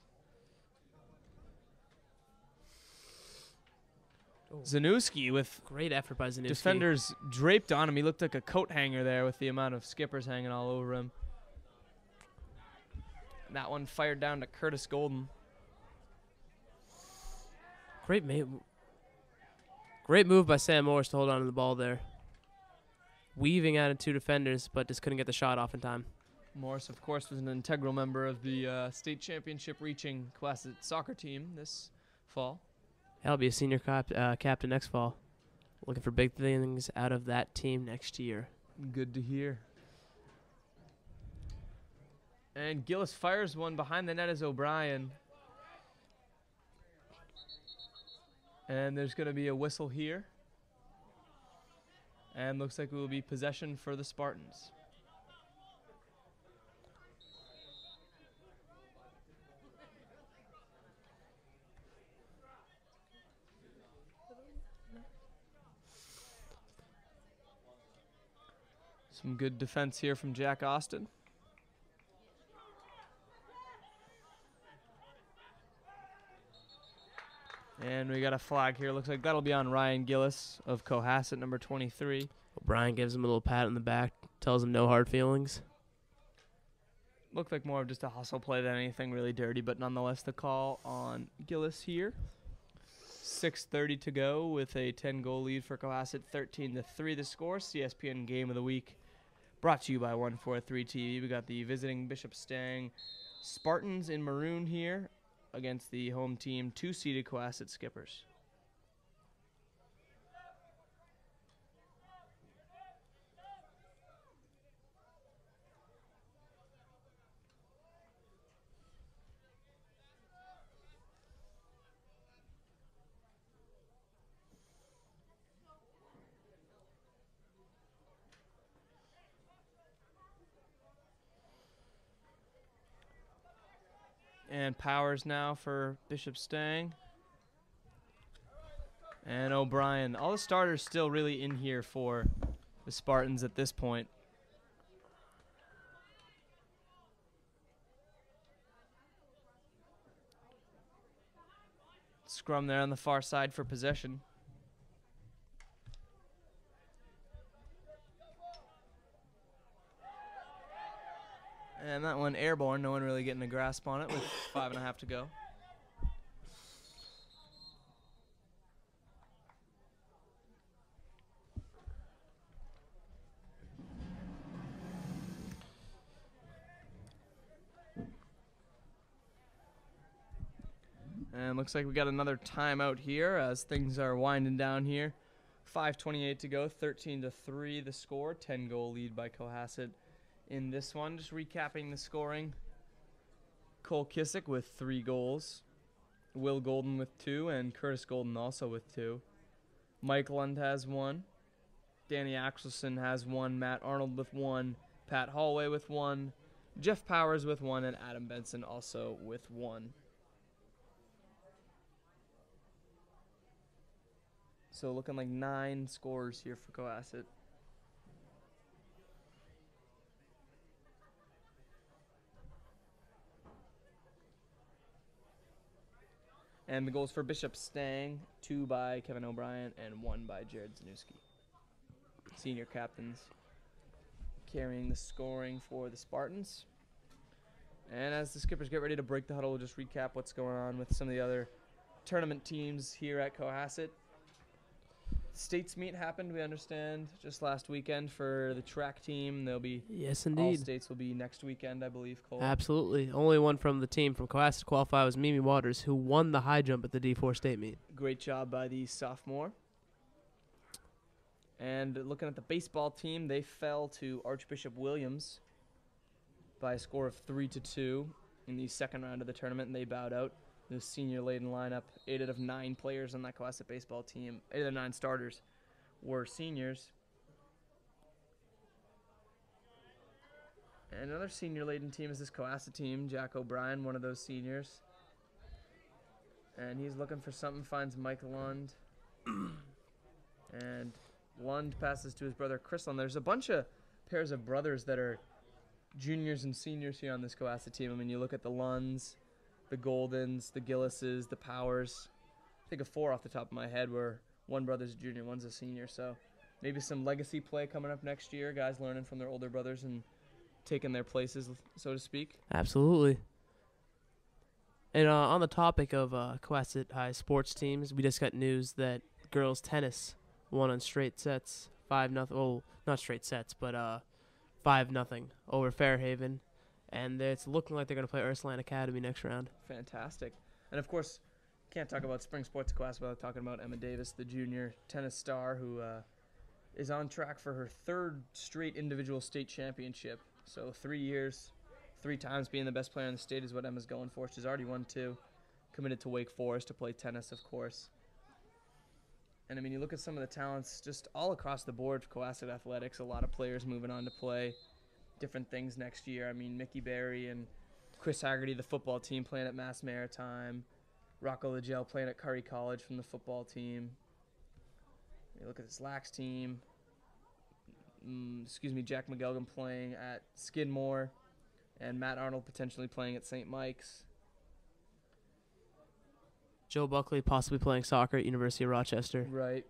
Zanussi with Great effort by Zanussi. defenders draped on him. He looked like a coat hanger there with the amount of skippers hanging all over him. That one fired down to Curtis Golden. Great move by Sam Morris to hold on to the ball there. Weaving out of 2 defenders, but just couldn't get the shot off in time. Morris, of course, was an integral member of the state championship reaching Cohasset soccer team this fall. He'll be a senior captain next fall. Looking for big things out of that team next year. Good to hear. And Gillis fires one behind the net as O'Brien. And there's going to be a whistle here. And looks like it will be possession for the Spartans. Some good defense here from Jack Austin. And we got a flag here. Looks like that'll be on Ryan Gillis of Cohasset, number 23. O'Brien gives him a little pat on the back, tells him no hard feelings. Looked like more of just a hustle play than anything really dirty, but nonetheless the call on Gillis here. 6:30 to go with a 10-goal lead for Cohasset, 13-3 the score. CSPN Game of the Week brought to you by 143 TV. We got the visiting Bishop Stang Spartans in maroon here against the home team, 2-seeded Cohasset Skippers. And Powers now for Bishop Stang. And O'Brien. All the starters still really in here for the Spartans at this point. Scrum there on the far side for possession. And that one airborne, no one really getting a grasp on it with 5.5 to go. And looks like we got another timeout here as things are winding down here. 5:28 to go, 13-3 the score, 10-goal lead by Cohasset in this one. Just recapping the scoring. Cole Kissick with 3 goals. Will Golden with 2, and Curtis Golden also with 2. Mike Lund has 1. Danny Axelson has 1. Matt Arnold with 1. Pat Holloway with 1. Jeff Powers with 1, and Adam Benson also with 1. So looking like 9 scores here for Cohasset. And the goals for Bishop Stang, 2 by Kevin O'Brien and 1 by Jared Zanuski. Senior captains carrying the scoring for the Spartans. And as the Skippers get ready to break the huddle, we'll just recap what's going on with some of the other tournament teams here at Cohasset. States meet happened, we understand, just last weekend for the track team. They'll be Yes, indeed. all states will be next weekend, I believe, Cole. Absolutely. Only one from the team from Cohasset qualify was Mimi Waters, who won the high jump at the D4 state meet. Great job by the sophomore. And looking at the baseball team, they fell to Archbishop Williams by a score of 3-2 in the second round of the tournament, and they bowed out. The senior-laden lineup, 8 out of 9 players on that Cohasset baseball team, 8 out of 9 starters were seniors. And another senior-laden team is this Cohasset team. Jack O'Brien, one of those seniors. And he's looking for something, finds Mike Lund. And Lund passes to his brother Chris Lund. There's a bunch of pairs of brothers that are juniors and seniors here on this Cohasset team. I mean, you look at the Lunds, the Goldens, the Gillises, the Powers. I think of 4 off the top of my head where one brother's a junior, one's a senior. So maybe some legacy play coming up next year. Guys learning from their older brothers and taking their places, so to speak. Absolutely. And on the topic of Cohasset High sports teams, we just got news that girls tennis won on straight sets, 5-0. Well, not straight sets, but 5-0 over Fairhaven. And it's looking like they're going to play Ursuline Academy next round. Fantastic. And, of course, can't talk about spring sports class without talking about Emma Davis, the junior tennis star who is on track for her 3rd straight individual state championship. So 3 years, 3 times being the best player in the state is what Emma's going for. She's already won 2. Committed to Wake Forest to play tennis, of course. And, I mean, you look at some of the talents just all across the board for Cohasset Athletics. A lot of players moving on to play different things next year. I mean, Mickey Berry and Chris Haggerty, the football team, playing at Mass Maritime. Rocco Legel playing at Curry College from the football team. You look at this Lax team. Jack McGelgan playing at Skidmore. And Matt Arnold potentially playing at St. Mike's. Joe Buckley possibly playing soccer at University of Rochester. Right.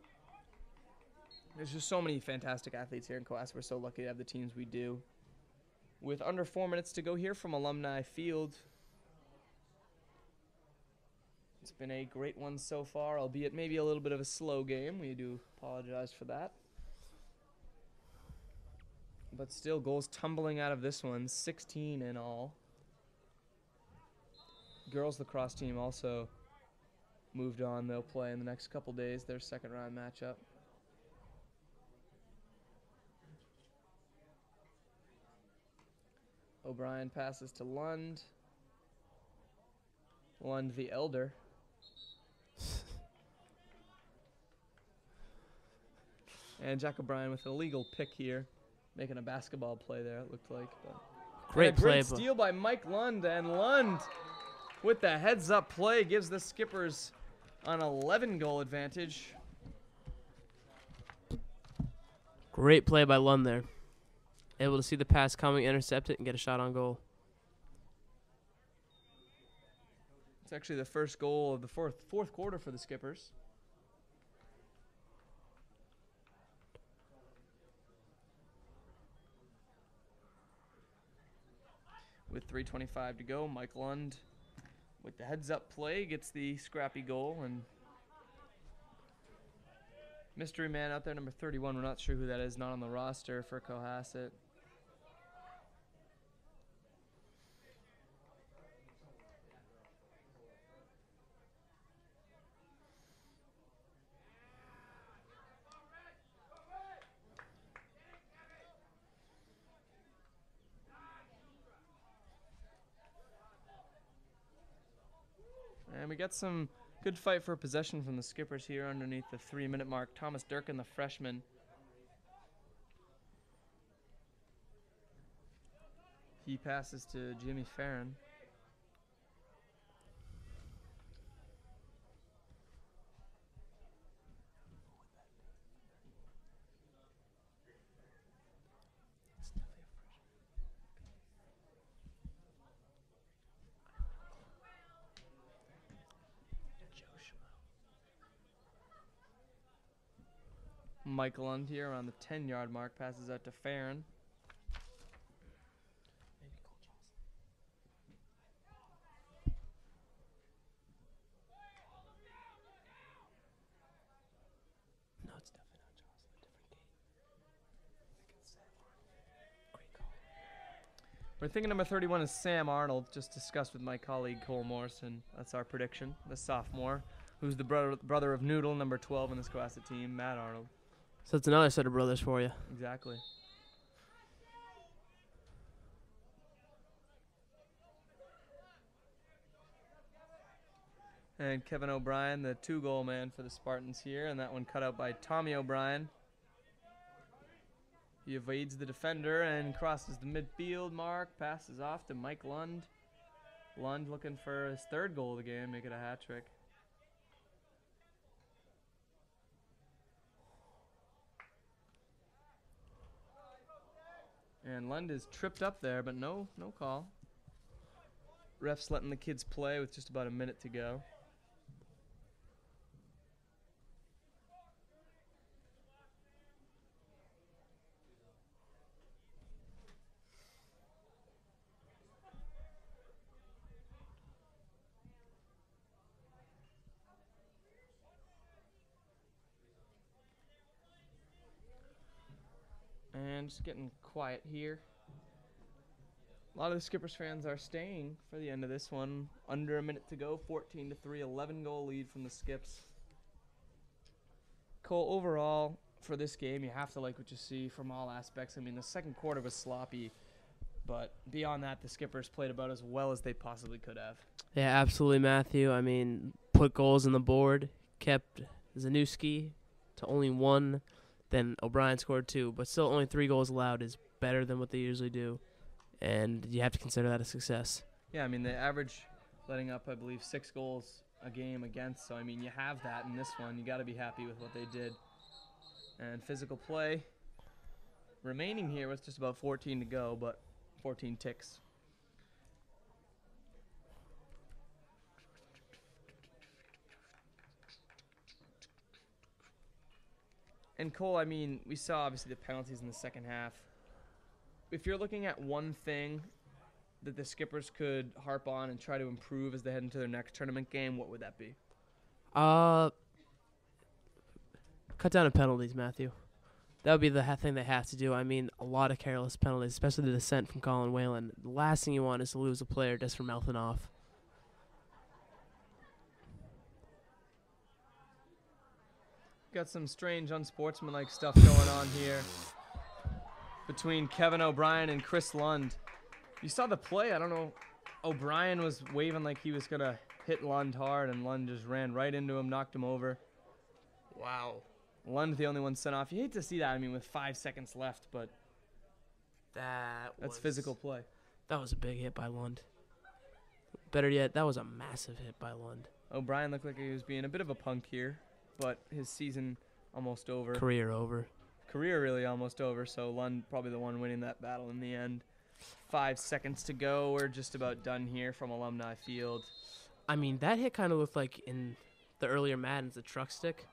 There's just so many fantastic athletes here in Cohasset. We're so lucky to have the teams we do. With under 4 minutes to go here from Alumni Field. It's been a great one so far, albeit maybe a little bit of a slow game. We do apologize for that. But still, goals tumbling out of this one, 16 in all. Girls lacrosse team also moved on. They'll play in the next couple days, their second round matchup. O'Brien passes to Lund. Lund the elder. And Jack O'Brien with an illegal pick here, making a basketball play there, it looked like. But Great play. Great steal by Mike Lund, and Lund with the heads-up play gives the Skippers an 11-goal advantage. Great play by Lund there. Able to see the pass coming, intercept it, and get a shot on goal. It's actually the first goal of the fourth quarter for the Skippers. With 3:25 to go, Mike Lund with the heads-up play gets the scrappy goal, and mystery man out there, number 31. We're not sure who that is, not on the roster for Cohasset. And we got some good fight for possession from the Skippers here underneath the 3-minute mark. Thomas Durkin, the freshman. He passes to Jimmy Farron. Mike Lund here around the 10-yard mark, passes out to Farron. No, it's definitely not Jocelyn. Different game. Great call. We're thinking number 31 is Sam Arnold, just discussed with my colleague Cole Morrison. That's our prediction. The sophomore, who's the brother of Noodle, number 12 in this Cohasset team, Matt Arnold. So it's another set of brothers for you. Exactly. And Kevin O'Brien, the 2-goal man for the Spartans here, and that one cut out by Tommy O'Brien. He evades the defender and crosses the midfield mark, passes off to Mike Lund. Lund looking for his 3rd goal of the game, make it a hat trick. And Lund is tripped up there, but no call. Ref's letting the kids play with just about a minute to go. And just getting quiet here. A lot of the Skippers fans are staying for the end of this one. Under a minute to go, 14-3, 11-goal lead from the Skips. Cole, overall, for this game, you have to like what you see from all aspects. I mean, the second quarter was sloppy, but beyond that, the Skippers played about as well as they possibly could have. Yeah, absolutely, Matthew. I mean, put goals on the board, kept Zanuski to only 1. Then O'Brien scored 2, but still only 3 goals allowed is better than what they usually do, and you have to consider that a success. Yeah, I mean, they average letting up, I believe, 6 goals a game against, so, I mean, you have that in this one. You got to be happy with what they did. And physical play remaining here with just about 14 to go, but 14 ticks. And Cole, I mean, we saw obviously the penalties in the second half. If you're looking at one thing that the Skippers could harp on and try to improve as they head into their next tournament game, what would that be? Cut down on penalties, Matthew. That would be the thing they have to do. I mean, a lot of careless penalties, especially the descent from Colin Whalen. The last thing you want is to lose a player just for mouthing off. Got some strange unsportsmanlike stuff going on here between Kevin O'Brien and Chris Lund. You saw the play. I don't know. O'Brien was waving like he was going to hit Lund hard, and Lund just ran right into him, knocked him over. Wow. Lund the only one sent off. You hate to see that, I mean, with 5 seconds left, but that's physical play. That was a big hit by Lund. Better yet, that was a massive hit by Lund. O'Brien looked like he was being a bit of a punk here, but his season almost over. Career over. Career really almost over, so Lund probably the one winning that battle in the end. 5 seconds to go. We're just about done here from Alumni Field. I mean, that hit kind of looked like in the earlier Maddens, the truck stick,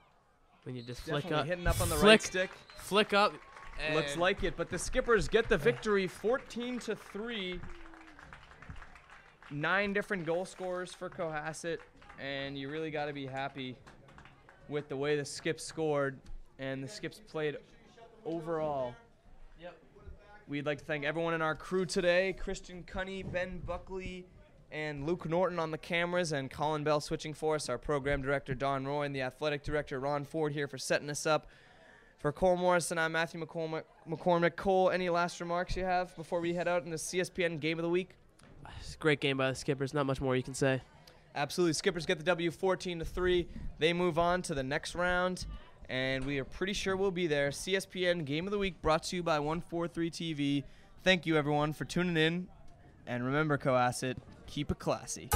when you just flick Definitely up. hitting up on the right stick. Flick up. Looks like it, but the Skippers get the victory 14-3. 9 different goal scorers for Cohasset, and you really got to be happy with the way the Skips scored and the Skips played overall. Yep. We'd like to thank everyone in our crew today, Christian Cunnie, Ben Buckley, and Luke Norton on the cameras, and Colin Bell switching for us, our program director, Don Roine, the athletic director, Ron Ford, here for setting us up. For Cole Morrison, I'm Matthew MacCormack. Cole, any last remarks you have before we head out in the CSPN Game of the Week? It's a great game by the Skippers. Not much more you can say. Absolutely. Skippers get the W 14-3. They move on to the next round, and we are pretty sure we'll be there. CSPN Game of the Week brought to you by 143 TV. Thank you, everyone, for tuning in. And remember, Cohasset, keep it classy.